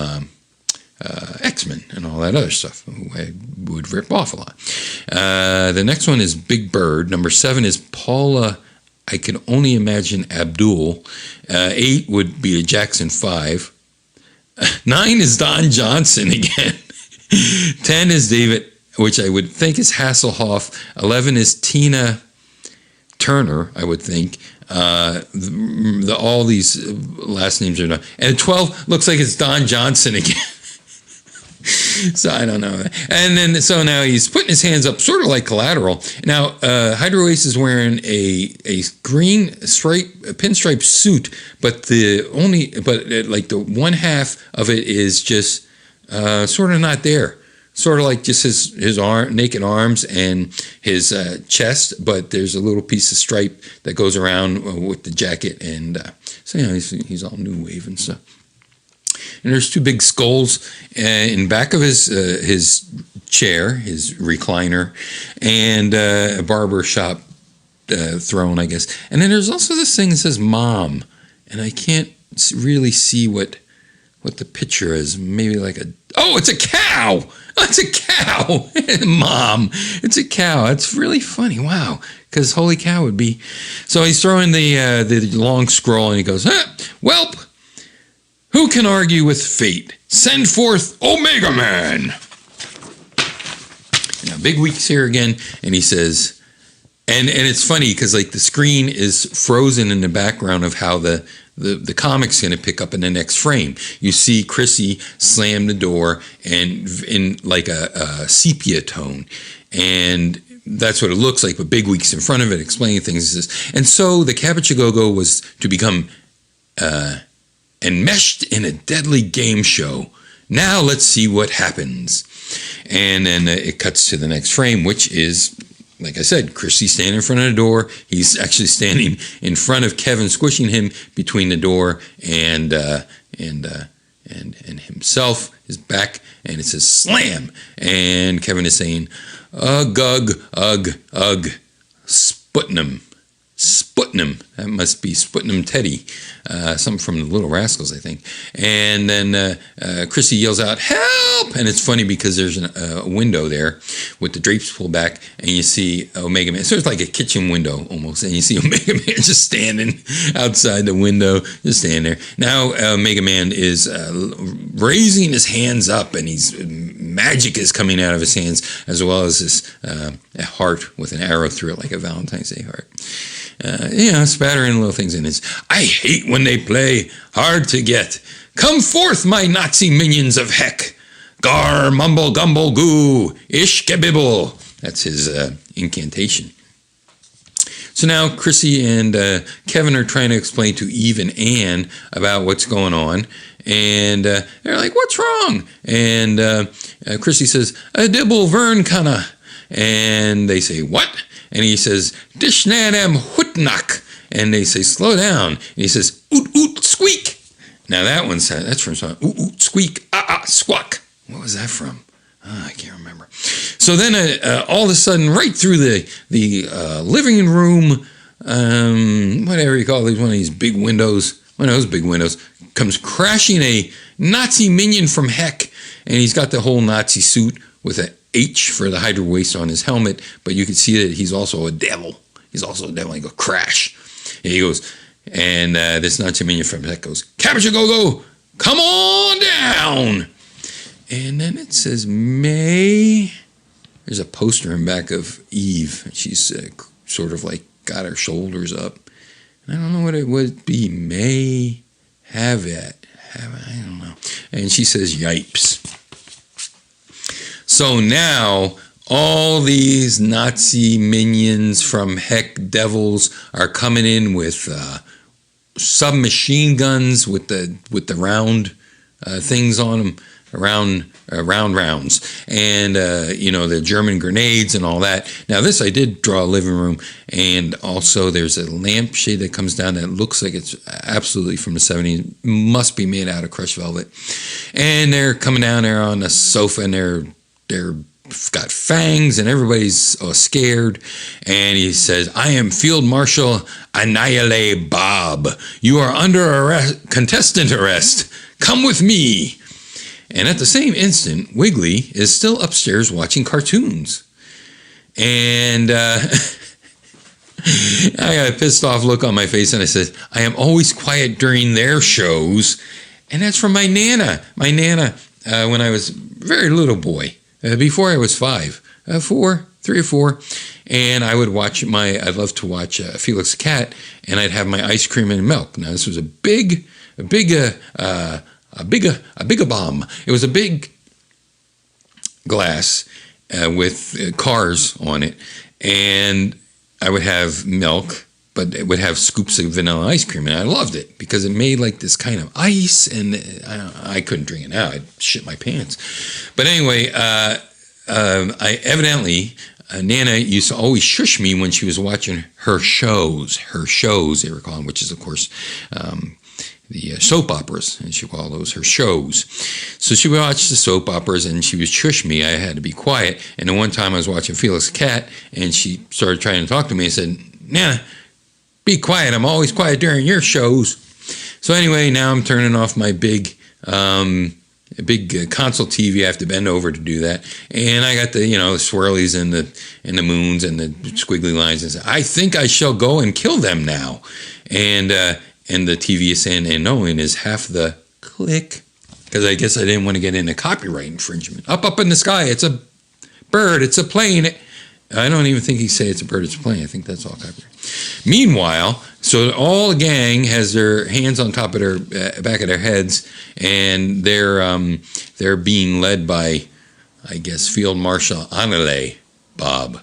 X-Men and all that other stuff, who I would rip off a lot. The next one is Big Bird. Number 7 is Paula, I can only imagine, Abdul. 8 would be a Jackson 5. 9 is Don Johnson again. 10 is David, which I would think is Hasselhoff. 11 is Tina Turner, I would think. All these last names are not. And 12 looks like it's Don Johnson again. So I don't know. And then, so now he's putting his hands up, sort of like Collateral. Now, Hydro Ace is wearing a green pinstripe suit, but the one half of it is just sort of not there. Sort of like just his naked arms and his chest, but there's a little piece of stripe that goes around with the jacket, and so he's all new wave and stuff. And there's 2 big skulls in back of his chair, his recliner, and a barber shop throne, I guess. And then there's also this thing that says "Mom," and I can't really see what the picture is. Maybe like it's a cow. It's a cow. Mom, it's a cow. It's really funny. Wow. Because holy cow would be. So he's throwing the long scroll, and he goes, "Welp, who can argue with fate? Send forth Omega Man." Now, Big Week's here again, and he says, and it's funny because like the screen is frozen in the background of how the comic's going to pick up in the next frame. You see Chrissy slam the door and in like a sepia tone, and that's what it looks like. But Big Week's in front of it explaining things. And so the Cabbage-A-Go-Go was to become enmeshed in a deadly game show. Now let's see what happens. And then it cuts to the next frame, which is, like I said, Chrissy standing in front of the door. He's actually standing in front of Kevin, squishing him between the door and himself, his back, and it says slam. And Kevin is saying, ugh, ugh, ugh, ugh, Sputnam. Sputnam. That must be Sputnam Teddy. Something from the Little Rascals, I think. And then Chrissy yells out, "Help!" And it's funny because there's a window there with the drapes pulled back, and you see Omega Man. So it's like a kitchen window almost, and you see Omega Man just standing outside the window, just standing there. Now Omega Man is raising his hands up, and magic is coming out of his hands, as well as this a heart with an arrow through it, like a Valentine's Day heart. Spattering little things in his. "I hate when they play hard to get. Come forth, my Nazi minions of heck. Gar, mumble, gumble, goo, ish, gebibble." That's his incantation. So now Chrissy and Kevin are trying to explain to Eve and Anne about what's going on. And they're like, "What's wrong?" And Chrissy says, "A dibble vern kana." And they say, "What?" And he says, "Dishnadam hutnak." And they say, "Slow down." And he says, "Oot, oot, squeak." Now that's from song. Oot, oot, squeak, squawk. What was that from? I can't remember. So then all of a sudden, right through the living room, whatever you call these, one of these big windows, one of those big windows, comes crashing a Nazi minion from heck. And he's got the whole Nazi suit with a H for the Hydra waist on his helmet, but you can see that he's also a devil. He's also a devil. He goes, crash. And he goes, and this Nazi minion from heck goes, "Cabbage-A-Go-Go, come on down." And then it says, May. There's a poster in back of Eve. She's sort of like got her shoulders up. And I don't know what it would be. May have it. I don't know. And she says, "Yipes." So now all these Nazi minions from heck devils are coming in with submachine guns with the round things on them, round rounds, and the German grenades and all that. Now this I did draw a living room, and also there's a lampshade that comes down that looks like it's absolutely from the 70s. Must be made out of crushed velvet. And they're coming down there on the sofa, and they're got fangs, and everybody's scared. And he says, "I am Field Marshal Annihilate Bob. You are under arrest, contestant arrest. Come with me." And at the same instant, Wiggly is still upstairs watching cartoons. And I got a pissed off look on my face, and I said, "I am always quiet during their shows." And that's from my Nana. My Nana, when I was a very little boy, before I was 5, 3 or 4, and I'd love to watch Felix the Cat, and I'd have my ice cream and milk. Now this was a big bomb. It was a big glass with cars on it, and I would have milk, but it would have scoops of vanilla ice cream, and I loved it because it made like this kind of ice, and I couldn't drink it now. I'd shit my pants. But anyway, I evidently, Nana used to always shush me when she was watching her shows, they were calling, which is, of course, the soap operas, and she called those her shows. So she would watch the soap operas, and she would shush me. I had to be quiet. And then one time I was watching Felix the Cat, and she started trying to talk to me and said, "Nana, be quiet. I'm always quiet during your shows." So anyway, now I'm turning off my big console TV. I have to bend over to do that. And I got the swirlies and the moons and the squiggly lines, and say, "I think I shall go and kill them now." And the TV is saying, "And no," and is half the click, because I guess I didn't want to get into copyright infringement. Up in the sky, it's a bird, it's a plane. I don't even think he say it's a bird, it's a plane. I think that's all copyright. Meanwhile, so all the gang has their hands on top of their back of their heads, and they're being led by, I guess, Field Marshal Annihilate Bob,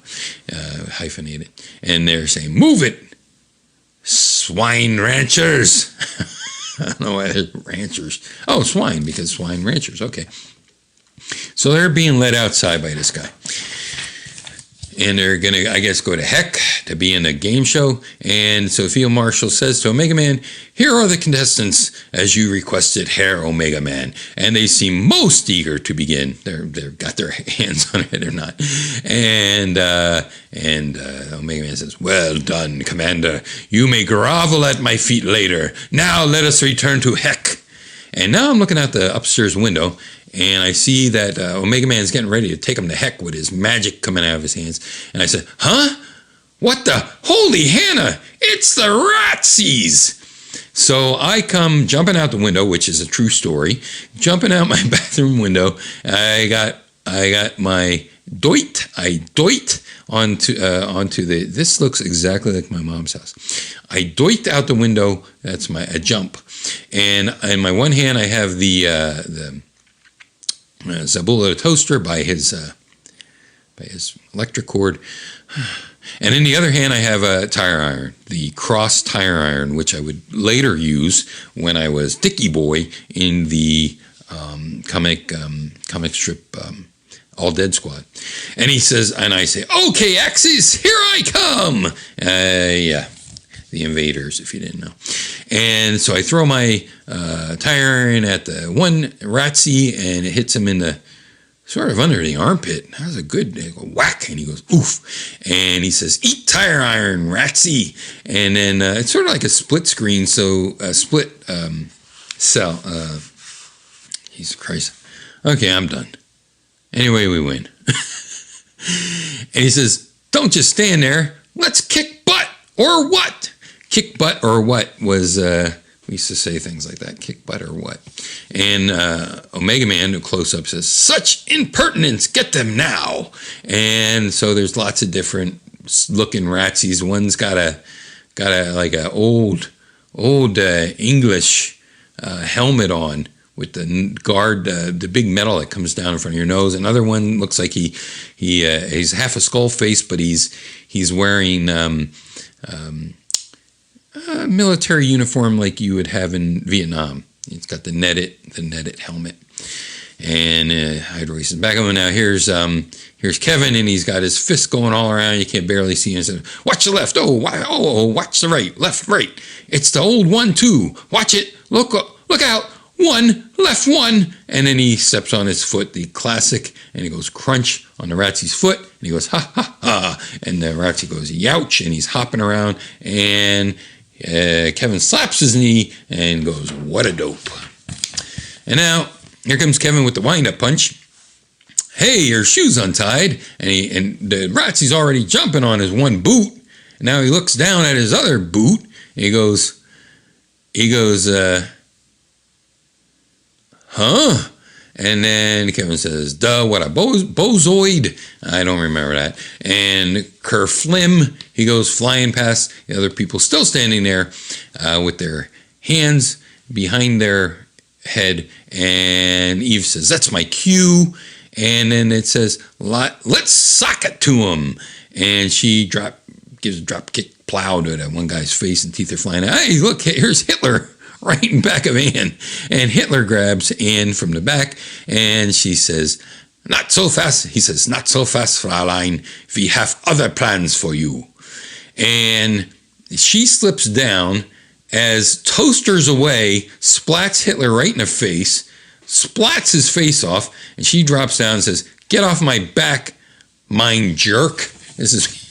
hyphenated, and they're saying, "Move it, swine ranchers." I don't know why they're ranchers. Oh, swine, because swine ranchers. Okay. So they're being led outside by this guy. And they're going to, I guess, go to heck to be in a game show. And Sophia Marshall says to Omega Man, here are the contestants as you requested, Herr Omega Man. And they seem most eager to begin. They've got their hands on it or not. And Omega Man says, well done, Commander. You may grovel at my feet later. Now let us return to heck. And now I'm looking out the upstairs window, and I see that Omega Man's getting ready to take him to heck with his magic coming out of his hands. And I said, huh? What the? Holy Hannah! It's the Ratsies! So I come jumping out the window, which is a true story. Jumping out my bathroom window, I got my doit. I doit onto the. This looks exactly like my mom's house. I doit out the window. That's a jump, and in my one hand I have the Zabula toaster by his electric cord, and in the other hand I have a tire iron, the Cross tire iron, which I would later use when I was Dickie Boy in the comic strip All Dead Squad. And he says, and I say, okay, Axis, here I come. Yeah, the invaders, if you didn't know. And so I throw my tire iron at the one Ratsy, and it hits him in the sort of under the armpit. That was a good whack, and he goes, oof. And he says, eat tire iron, Ratsy. And then it's sort of like a split screen, so a split cell. Jesus Christ. Okay, I'm done. Anyway, we win. And he says, don't just stand there. Let's kick butt or what? Kick butt or what was, we used to say things like that. Kick butt or what? And Omega Man, who close up, says, such impertinence, get them now. And so there's lots of different looking Ratsies. One's got a like a old English helmet on, with the guard, the big metal that comes down in front of your nose. Another one looks like he's half a skull face, but he's wearing a military uniform like you would have in Vietnam. He's got the netted helmet, and I'd race him back. Now here's Kevin, and he's got his fist going all around. You can't barely see him. He says, watch the left. Oh, watch the right. Left, right. It's the old 1-2. Watch it. Look out. 1, left 1, and then he steps on his foot, the classic, and he goes crunch on the Ratsy's foot, and he goes ha ha ha, and the Ratsy goes youch, and he's hopping around, and Kevin slaps his knee and goes, what a dope. And now here comes Kevin with the wind-up punch. Hey, your shoe's untied, and the Ratsy's already jumping on his one boot, and now he looks down at his other boot, and he goes, huh? And then Kevin says, duh, what a bozoid. I don't remember that. And Kerflim, he goes flying past the other people still standing there with their hands behind their head. And Eve says, that's my cue. And then it says, let's sock it to him. And she gives a drop kick plow to that one guy's face, and teeth are flying out. Hey, look, here's Hitler. Right in back of Anne, and Hitler grabs Anne from the back, and she says, not so fast. He says, not so fast, Fräulein. We have other plans for you. And she slips down as toasters away, splats Hitler right in the face, splats his face off, and she drops down and says, get off my back, mine jerk. This is...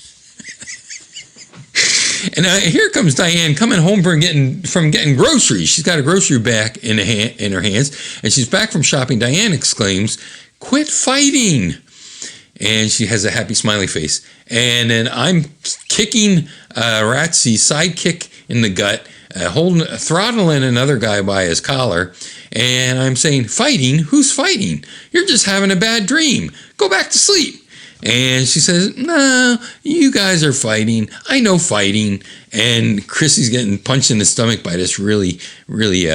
And here comes Diane coming home from getting groceries. She's got a grocery bag in her hands, and she's back from shopping. Diane exclaims, quit fighting. And she has a happy smiley face. And then I'm kicking Ratsy sidekick in the gut, throttling another guy by his collar. And I'm saying, fighting? Who's fighting? You're just having a bad dream. Go back to sleep. And she says, no, you guys are fighting. I know fighting. And Chrissy's getting punched in the stomach by this really, really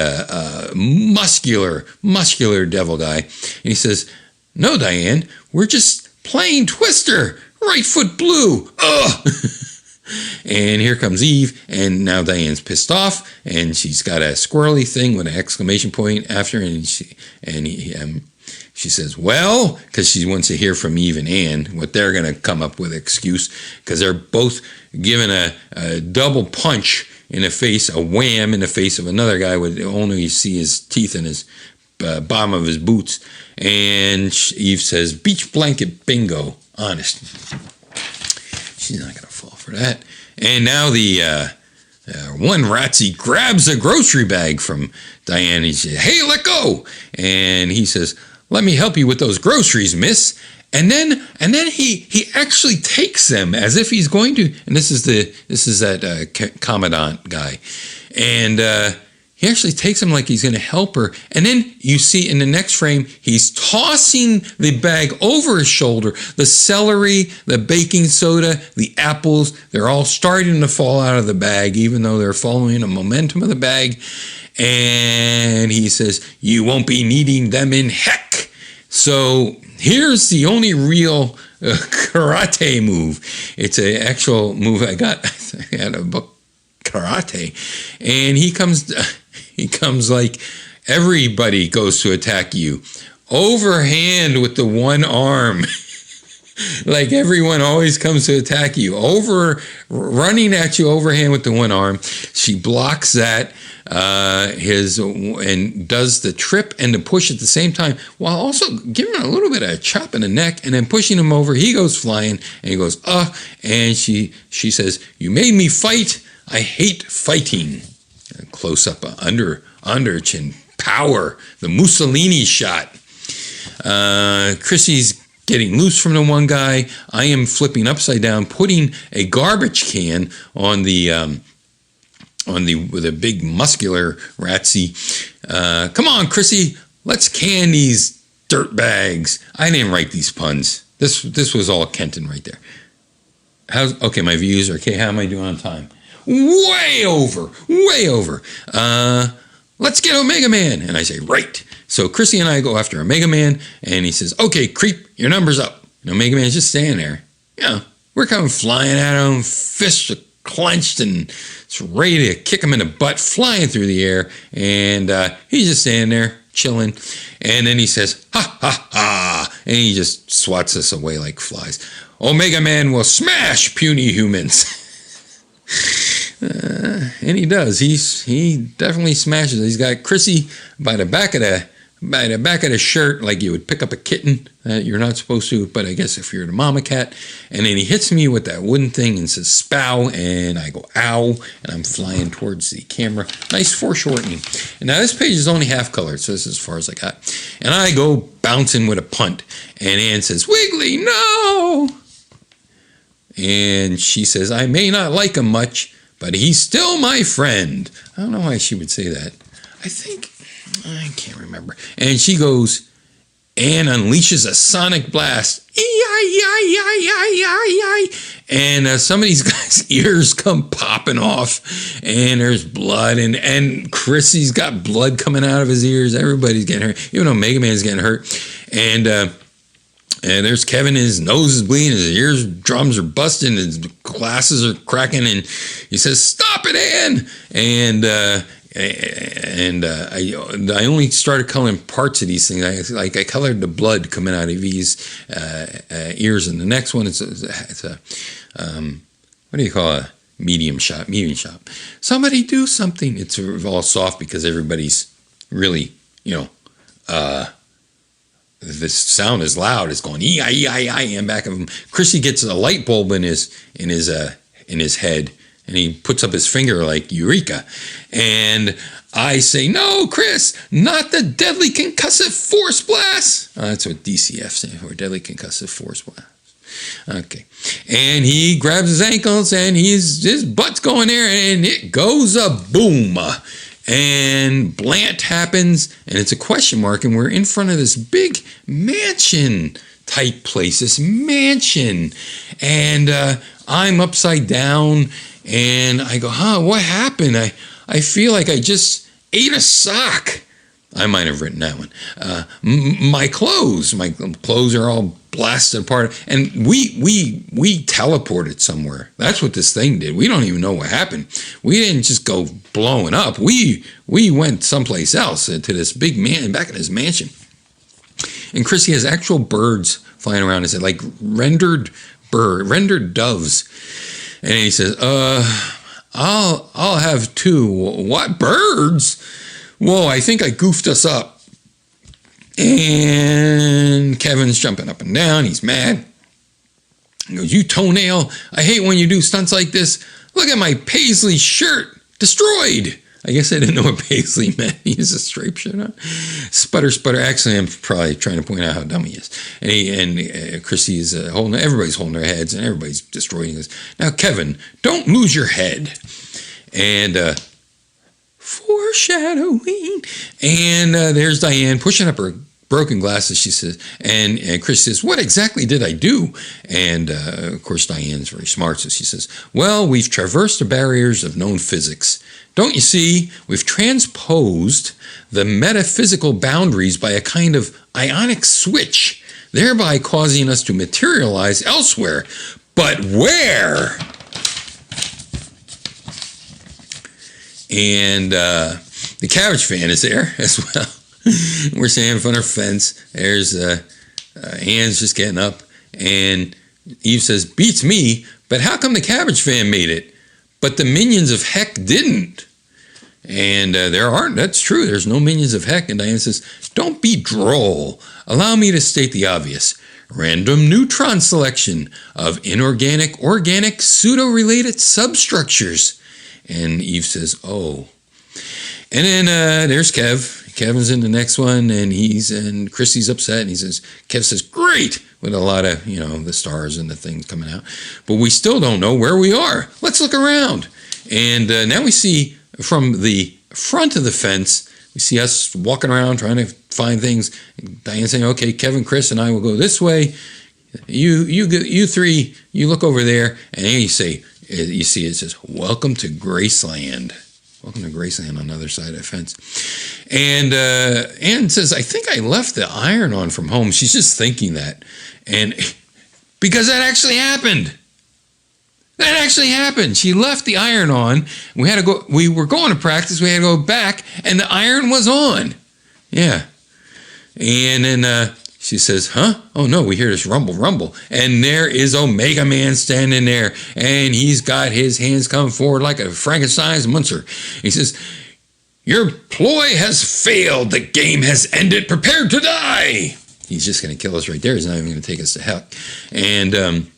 muscular devil guy. And he says, no, Diane, we're just playing Twister. Right foot blue. Ugh. And here comes Eve. And now Diane's pissed off. And she's got a squirrely thing with an exclamation point after. And she says, well, because she wants to hear from Eve and Ann, what they're going to come up with excuse, because they're both given a double punch in the face, a wham in the face of another guy with only you see his teeth and his bottom of his boots. And Eve says, beach blanket bingo, honest. She's not going to fall for that. And now the one Ratsy grabs a grocery bag from Diane. He says, hey, let go. And he says, let me help you with those groceries, miss. And then he actually takes them as if he's going to. And this is that commandant guy. And he actually takes him like he's going to help her. And then you see in the next frame, he's tossing the bag over his shoulder. The celery, the baking soda, the apples, they're all starting to fall out of the bag, even though they're following the momentum of the bag. And he says, you won't be needing them in heck. So here's the only real karate move. It's an actual move I got at a book, karate. And he comes like everybody goes to attack you. Overhand with the one arm. Like everyone always comes to attack you. Running at you overhand with the one arm. She blocks that. And does the trip and the push at the same time, while also giving him a little bit of a chop in the neck and then pushing him over. He goes flying and he goes, and she says, you made me fight. I hate fighting. Close up under chin power, the Mussolini shot. Chrissy's getting loose from the one guy. I am flipping upside down, putting a garbage can on the with a big muscular Ratsy. Come on, Chrissy, let's can these dirt bags. I didn't write these puns. This was all Kenton right there. Okay, my views are okay. How am I doing on time? Way over. Let's get Omega Man. And I say, right. So Chrissy and I go after Omega Man, and he says, okay, creep, your number's up. And Omega Man's just standing there. We're coming flying at him, fists are clenched, and it's ready to kick him in the butt, flying through the air. And he's just standing there, chilling. And then he says, ha, ha, ha. And he just swats us away like flies. Omega Man will smash puny humans. And he does. He definitely smashes it. He's got Chrissy by the back of the shirt, like you would pick up a kitten. You're not supposed to, but I guess if you're the mama cat. And then he hits me with that wooden thing and says, spow, and I go, ow, and I'm flying towards the camera. Nice foreshortening. And now this page is only half colored, so this is as far as I got. And I go bouncing with a punt. And Ann says, Wiggly, no! And she says, I may not like him much, but he's still my friend. I don't know why she would say that. I can't remember. And she goes, and unleashes a sonic blast. And some of these guys' ears come popping off, and there's blood, and Chrissy's got blood coming out of his ears. Everybody's getting hurt, even though Mega Man's getting hurt. And there's Kevin, his nose is bleeding, his ears drums are busting, his glasses are cracking, and he says, stop it, Ann! And I only started coloring parts of these things. I colored the blood coming out of these ears, and the next one it's a what do you call a medium shot? Somebody do something. It's all soft because everybody's really, this sound is loud. It's going E-I-E-I-I in back of him. Chrissy gets a light bulb in his head, and he puts up his finger like Eureka. And I say, no, Chris, not the deadly concussive force blast. That's what DCF stands for, deadly concussive force blast. Okay. And he grabs his ankles, and his butt's going there, and it goes a boom. And Blant happens, and it's a question mark, and we're in front of this big mansion type place, this mansion. And I'm upside down, and I go, what happened? I feel like I just ate a sock. I might have written that one. My clothes are all blasted apart, and we teleported somewhere. That's what this thing did. We don't even know what happened. We didn't just go blowing up. We went someplace else to this big man back in his mansion. And Chrissy has actual birds flying around. Is it like rendered doves? And he says, I'll have 2. What, birds? Whoa, I think I goofed us up. And Kevin's jumping up and down. He's mad. He goes, you toenail. I hate when you do stunts like this. Look at my paisley shirt. Destroyed. I guess I didn't know what paisley meant. He has a striped shirt on. Sputter. Actually, I'm probably trying to point out how dumb he is. And Chrissy's everybody's holding their heads, and everybody's destroyed. He goes, now, Kevin, don't lose your head. And foreshadowing. And there's Diane pushing up her broken glasses, she says, and Chris says, what exactly did I do? And of course Diane's very smart, so she says, well, we've traversed the barriers of known physics. Don't you see? We've transposed the metaphysical boundaries by a kind of ionic switch, thereby causing us to materialize elsewhere. But where? And the Cabbage fan is there as well. We're standing in front of our fence. There's Anne's just getting up, and Eve says, beats me, but how come the Cabbage fan made it, but the minions of heck didn't? And that's true, there's no minions of heck. And Diane says, don't be droll. Allow me to state the obvious. Random neutron selection of inorganic, organic, pseudo-related substructures. And Eve says, oh. And then there's Kev. Kevin's in the next one, and Chrissy's upset, and Kev says, great, with a lot of, the stars and the things coming out. But we still don't know where we are. Let's look around. And now we see from the front of the fence, we see us walking around trying to find things. Diane saying, okay, Kevin, Chris, and I will go this way. You three, you look over there, and then you see it says, welcome to Graceland. Welcome to Graceland on the other side of the fence. And Anne says, I think I left the iron on from home. She's just thinking that. And because that actually happened. That actually happened. She left the iron on. We were going to practice. We had to go back, and the iron was on. Yeah. And then she says, huh? Oh, no, we hear this rumble. And there is Omega Man standing there, and he's got his hands coming forward like a Frankenstein's monster. He says, your ploy has failed. The game has ended. Prepare to die. He's just going to kill us right there. He's not even going to take us to hell. And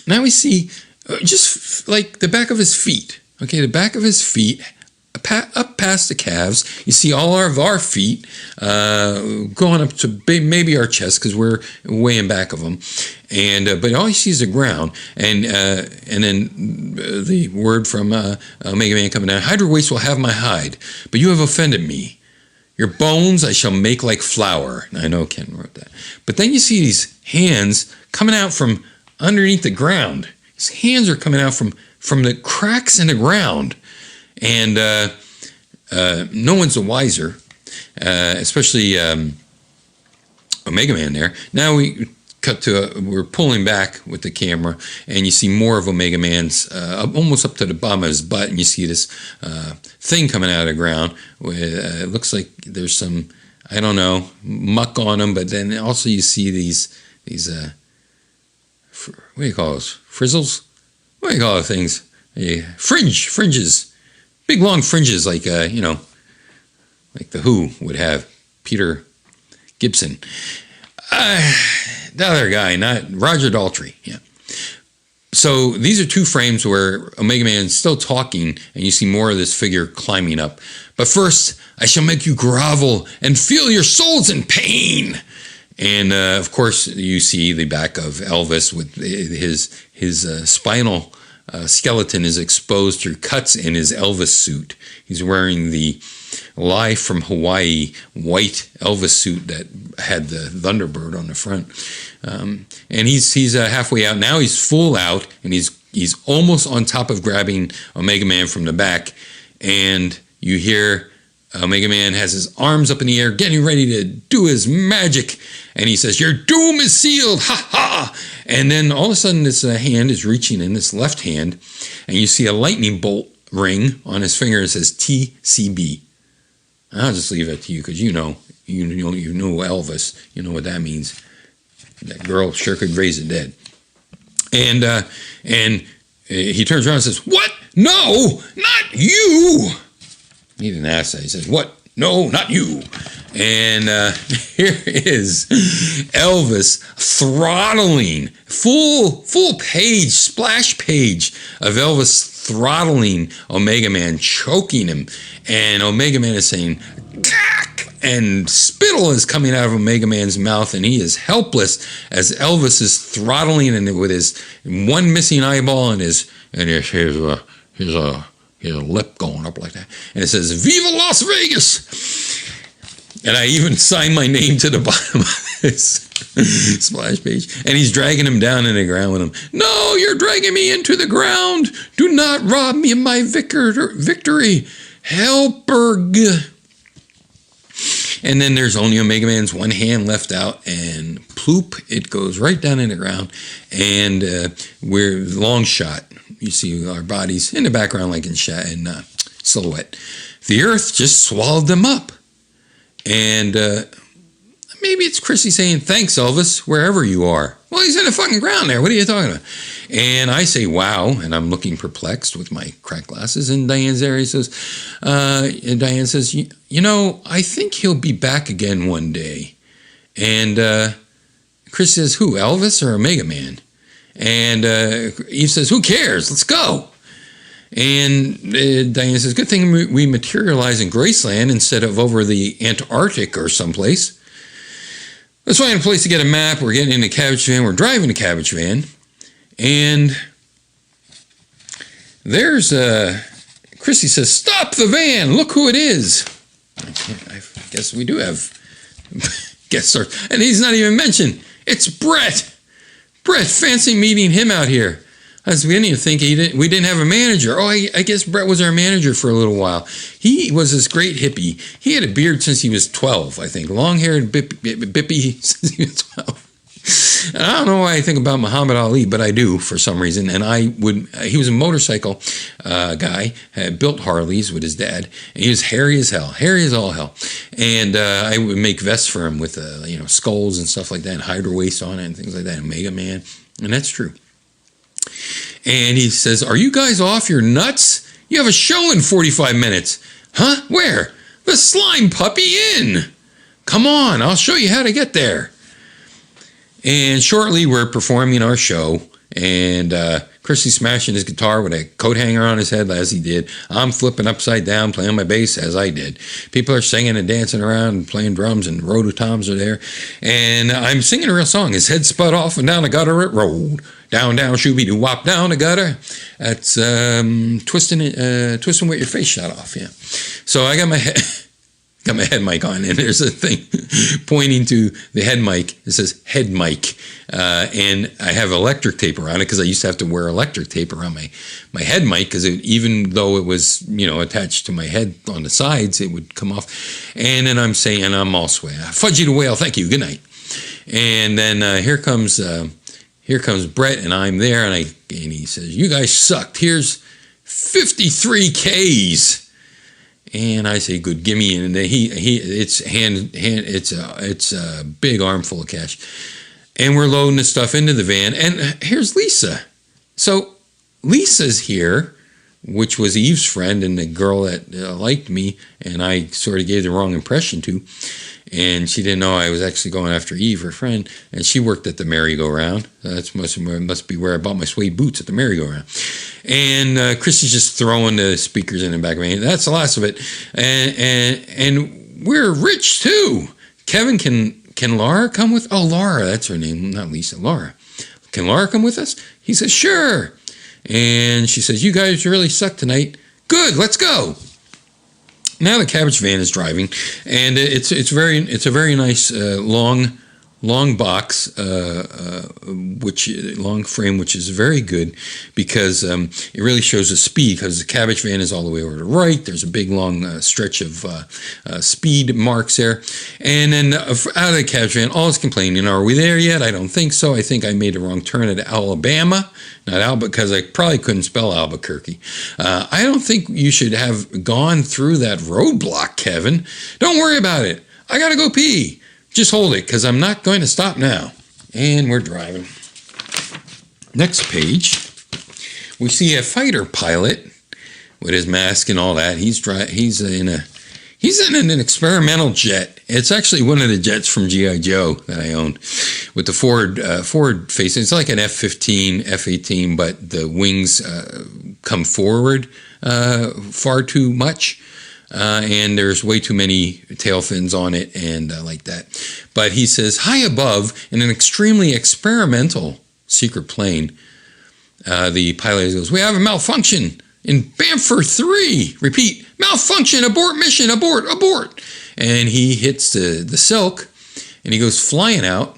now we see just like the back of his feet. Okay, the back of his feet, up past the calves, you see all of our feet going up to maybe our chest because we're way in back of them, and but all you see is the ground, and then the word from Omega Man coming down. Hydra waste will have my hide, but you have offended me. Your bones I shall make like flour. And I know Ken wrote that, but then you see these hands coming out from underneath the ground. His hands are coming out from the cracks in the ground. And no one's the wiser, especially Omega Man there. Now we cut to, we're pulling back with the camera, and you see more of Omega Man's, almost up to the bottom of his butt, and you see this thing coming out of the ground. It looks like there's some, I don't know, muck on him, but then also you see these what do you call those? Frizzles? What do you call those things? Fringes. Big long fringes like, like the Who would have. Peter Gibson. The other guy, not Roger Daltrey. Yeah. So these are two frames where Omega Man's still talking, and you see more of this figure climbing up. But first, I shall make you grovel and feel your souls in pain. And of course, you see the back of Elvis with his spinal skeleton is exposed through cuts in his Elvis suit. He's wearing the Live from Hawaii white Elvis suit that had the Thunderbird on the front. And he's halfway out. Now he's full out, and he's almost on top of grabbing Omega Man from the back. And you hear Omega Man has his arms up in the air, getting ready to do his magic. And he says, your doom is sealed, ha ha! And then all of a sudden this hand is reaching in, this left hand, and you see a lightning bolt ring on his finger. It says TCB. I'll just leave it to you because you know Elvis. You know what that means. That girl sure could raise the dead. And he turns around and says, "What? No, not you." He didn't ask that. He says, "What? No, not you." And here is Elvis throttling, full page, splash page of Elvis throttling Omega Man, choking him. And Omega Man is saying, "Cack!" And spittle is coming out of Omega Man's mouth, and he is helpless as Elvis is throttling him with his one missing eyeball and his lip going up like that. And it says, "Viva Las Vegas!" And I even signed my name to the bottom of this splash page. And he's dragging him down in the ground with him. "No, you're dragging me into the ground. Do not rob me of my victory. Helperg." And then there's only Omega Man's one hand left out, and ploop, it goes right down in the ground. And we're long shot. You see our bodies in the background like in silhouette. The earth just swallowed them up. And maybe it's Chrissy saying, "Thanks, Elvis, wherever you are." Well, he's in the fucking ground there. What are you talking about? And I say, "Wow," and I'm looking perplexed with my cracked glasses. And Diane's there. Diane says, you know, I think he'll be back again one day. And Chris says, "Who, Elvis or Omega Man?" And Eve says, "Who cares? Let's go." And Diane says, "Good thing we materialize in Graceland instead of over the Antarctic or someplace. Let's find a place to get a map. We're getting in the cabbage van. We're driving the cabbage van." And there's Chrissy says, "Stop the van. Look who it is." I guess we do have guest stars. And he's not even mentioned. It's Brett. Brett, fancy meeting him out here. I was beginning to think we didn't have a manager. Oh, I guess Brett was our manager for a little while. He was this great hippie. He had a beard since he was 12, I think. Long-haired bippy since he was 12. And I don't know why I think about Muhammad Ali, but I do for some reason. And he was a motorcycle guy, had built Harleys with his dad. And he was hairy as hell, hairy as all hell. And I would make vests for him with, skulls and stuff like that, and Hydra waist on it and things like that, and Mega Man. And that's true. And he says, "Are you guys off your nuts? You have a show in 45 minutes. Huh? Where? The Slime Puppy Inn. Come on, I'll show you how to get there." And shortly we're performing our show, and Chrissy's smashing his guitar with a coat hanger on his head as he did. I'm flipping upside down, playing my bass as I did. People are singing and dancing around and playing drums, and rototoms are there. And I'm singing a real song. His head spud off and down the gutter it rolled. Down, shooby-doo-wop, down the gutter. That's twisting with your face shot off, yeah. So I got my head mic on, and there's a thing pointing to the head mic. It says head mic. And I have electric tape around it because I used to have to wear electric tape around my head mic because even though it was, attached to my head on the sides, it would come off. And then I'm saying, I'm all sweaty. "Fudgy the Whale, thank you, good night." And then here comes Brett, and I'm there, and he says, "You guys sucked. Here's 53 Ks." And I say, "Good, gimme." And then it's a big armful of cash. And we're loading the stuff into the van, and here's Lisa. So Lisa's here, which was Eve's friend and the girl that liked me, and I sort of gave the wrong impression to. And she didn't know I was actually going after Eve, her friend, and she worked at the merry-go-round. That must be where I bought my suede boots, at the merry-go-round. And Chrissy's just throwing the speakers in the back of my hand. That's the last of it. And we're rich too. Kevin, can Laura come with? Oh, Laura, that's her name, not Lisa. Laura. Can Laura come with us? He says, "Sure." And she says, "You guys really suck tonight. Good, let's go." Now the cabbage van is driving, and it's a very nice long long box, long frame, which is very good because it really shows the speed. Because the cabbage van is all the way over to the right. There's a big long stretch of speed marks there, and then out of the cabbage van, all is complaining. Are we there yet? I don't think so. I think I made a wrong turn at Alabama, not Alba, because I probably couldn't spell Albuquerque. I don't think you should have gone through that roadblock, Kevin. Don't worry about it. I gotta go pee. Just hold it, because I'm not going to stop now. And we're driving. Next page, we see a fighter pilot with his mask and all that. He's in an experimental jet. It's actually one of the jets from G.I. Joe that I owned, with the forward facing. It's like an F-15, F-18, but the wings come forward far too much. And there's way too many tail fins on it and like that. But he says, high above, in an extremely experimental secret plane, the pilot goes, we have a malfunction in Bamford 3. Repeat, malfunction, abort mission, abort. And he hits the silk, and he goes flying out,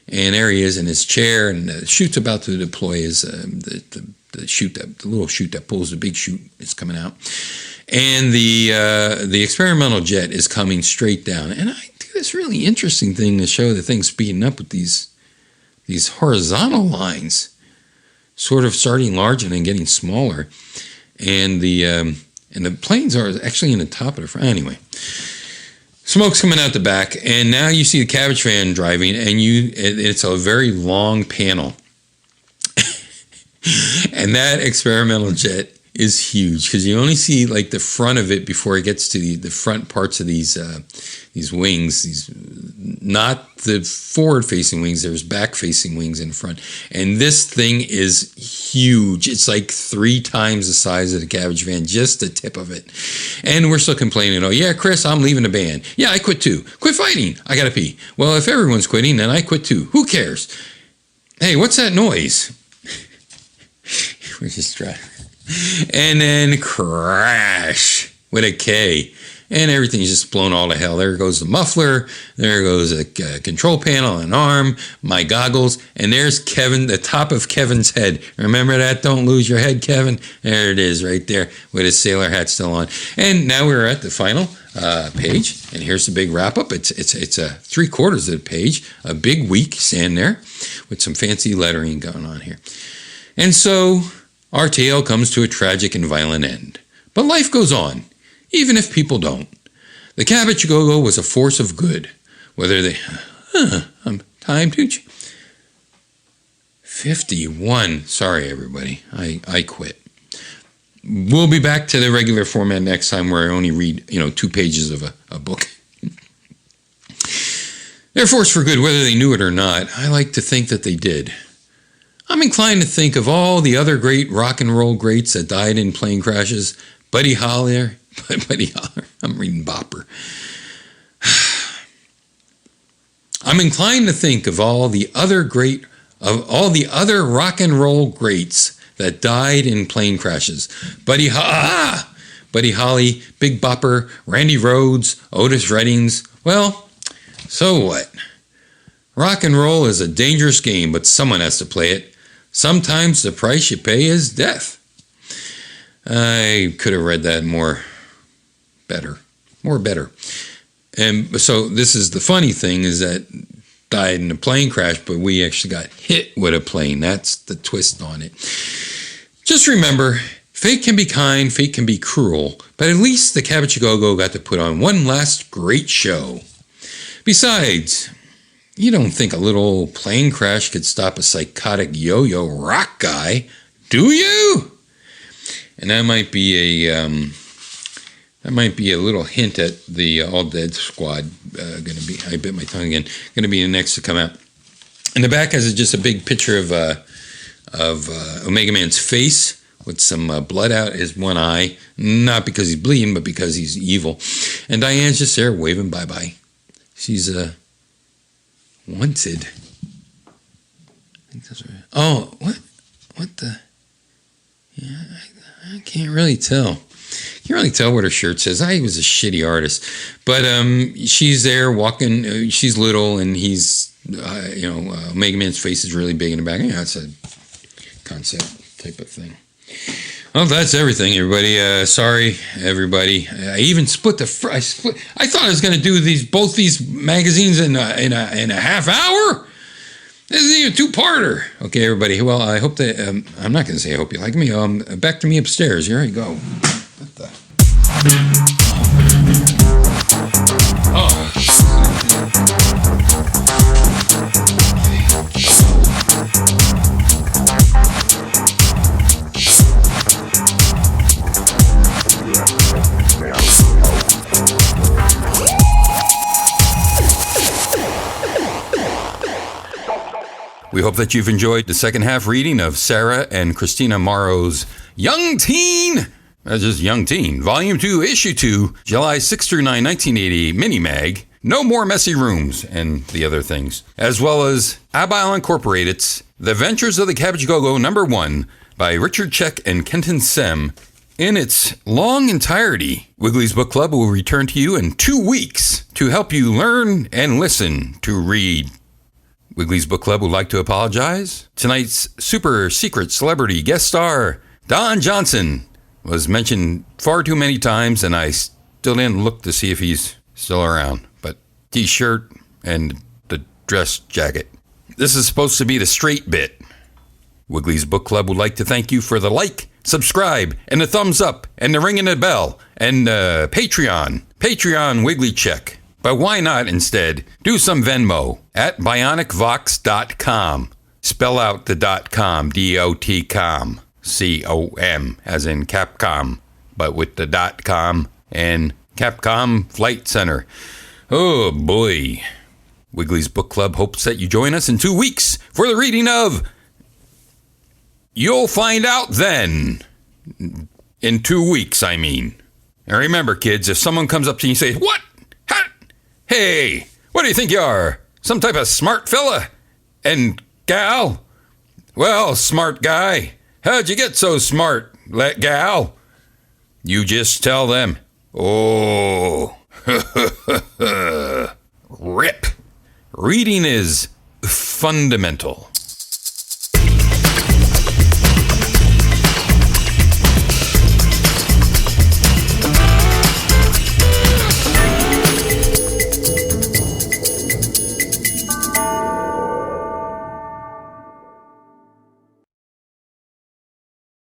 and there he is in his chair, and the chute's about to deploy his, the chute, the little chute that pulls the big chute is coming out. And the experimental jet is coming straight down. And I do this really interesting thing to show the thing speeding up with these horizontal lines, sort of starting large and then getting smaller. And the planes are actually in the top of the front. Anyway, smoke's coming out the back, and now you see the cabbage van driving, and it's a very long panel. And that experimental jet is huge, because you only see like the front of it before it gets to the front parts of these wings. Not the forward-facing wings. There's back-facing wings in front, and this thing is huge. It's like 3 times the size of the cabbage van, just the tip of it. And we're still complaining. Oh yeah, Chris, I'm leaving the band. Yeah, I quit too. Quit fighting. I gotta pee. Well, if everyone's quitting, then I quit too. Who cares? Hey, what's that noise? We're just driving. And then crash with a K, and everything's just blown all to hell. There goes the muffler, there goes a control panel, an arm, my goggles, and there's Kevin, the top of Kevin's head. Remember that? Don't lose your head, Kevin. There it is, right there, with his sailor hat still on. And now we're at the final page, and here's the big wrap up. It's 3/4 of the page, a big weak stand there, with some fancy lettering going on here. And so our tale comes to a tragic and violent end. But life goes on, even if people don't. The Cabbage-A-Go-Go was a force of good. Whether they... I'm time to... 51. Sorry, everybody. I quit. We'll be back to the regular format next time, where I only read 2 pages of a book. They're a force for good, whether they knew it or not. I like to think that they did. I'm inclined to think of all the other great rock and roll greats that died in plane crashes. Buddy Holly, I'm reading Bopper. I'm inclined to think of all the other rock and roll greats that died in plane crashes. Buddy Holly, Big Bopper, Randy Rhoads, Otis Reddings. Well, so what? Rock and roll is a dangerous game, but someone has to play it. Sometimes the price you pay is death. I could have read that more better. And so this is the funny thing, is that died in a plane crash, but we actually got hit with a plane. That's the twist on it. Just remember, fate can be kind, fate can be cruel, but at least the Cabbage-A-Go-Go got to put on one last great show. Besides, you don't think a little plane crash could stop a psychotic yo-yo rock guy, do you? And that might be a little hint at the All Dead Squad. Going to be, I bit my tongue again. Going to be the next to come out. In the back has just a big picture of Omega Man's face with some blood out his one eye, not because he's bleeding, but because he's evil. And Diane's just there waving bye-bye. She's wanted. I think that's right. Oh, what the? Yeah, I can't really tell. Can't really tell what her shirt says. I was a shitty artist, but she's there walking. She's little, and he's Omega Man's face is really big in the back. Yeah, that's a concept type of thing. Well, that's everything, everybody. Sorry, everybody. I even split I thought I was going to do both these magazines in a half hour. This is even a two-parter. Okay, everybody. Well, I hope that I'm not going to say I hope you like me. Back to me upstairs. Here I go. What the? Oh. We hope that you've enjoyed the second half reading of Sarah and Christina Morrow's Young Teen, just Young Teen, Volume 2, Issue 2, July 6 through 9, 1980, mini-mag, No More Messy Rooms, and the other things, as well as Abile Incorporated's The Adventures of the Cabbage-A-Go-Go #1 by Richard Check and Kenton Sem in its long entirety. Wiggly's Book Club will return to you in 2 weeks to help you learn and listen to read. Wiggly's Book Club would like to apologize. Tonight's super secret celebrity guest star, Don Johnson, was mentioned far too many times, and I still didn't look to see if he's still around. But T-shirt and the dress jacket. This is supposed to be the straight bit. Wiggly's Book Club would like to thank you for the like, subscribe, and the thumbs up, and the ring and the bell, and Patreon Wiggly Check. But why not instead do some Venmo at bionicvox.com. Spell out the .com, D-O-T-com, C-O-M, as in Capcom, but with the .com and Capcom Flight Center. Oh boy. Wiggly's Book Club hopes that you join us in 2 weeks for the reading of You'll Find Out Then. In 2 weeks, I mean. And remember, kids, if someone comes up to you and says, "What? Hey, what do you think you are? Some type of smart fella? And gal? Well, smart guy, how'd you get so smart, gal?" You just tell them, "Oh, rip. Reading is fundamental."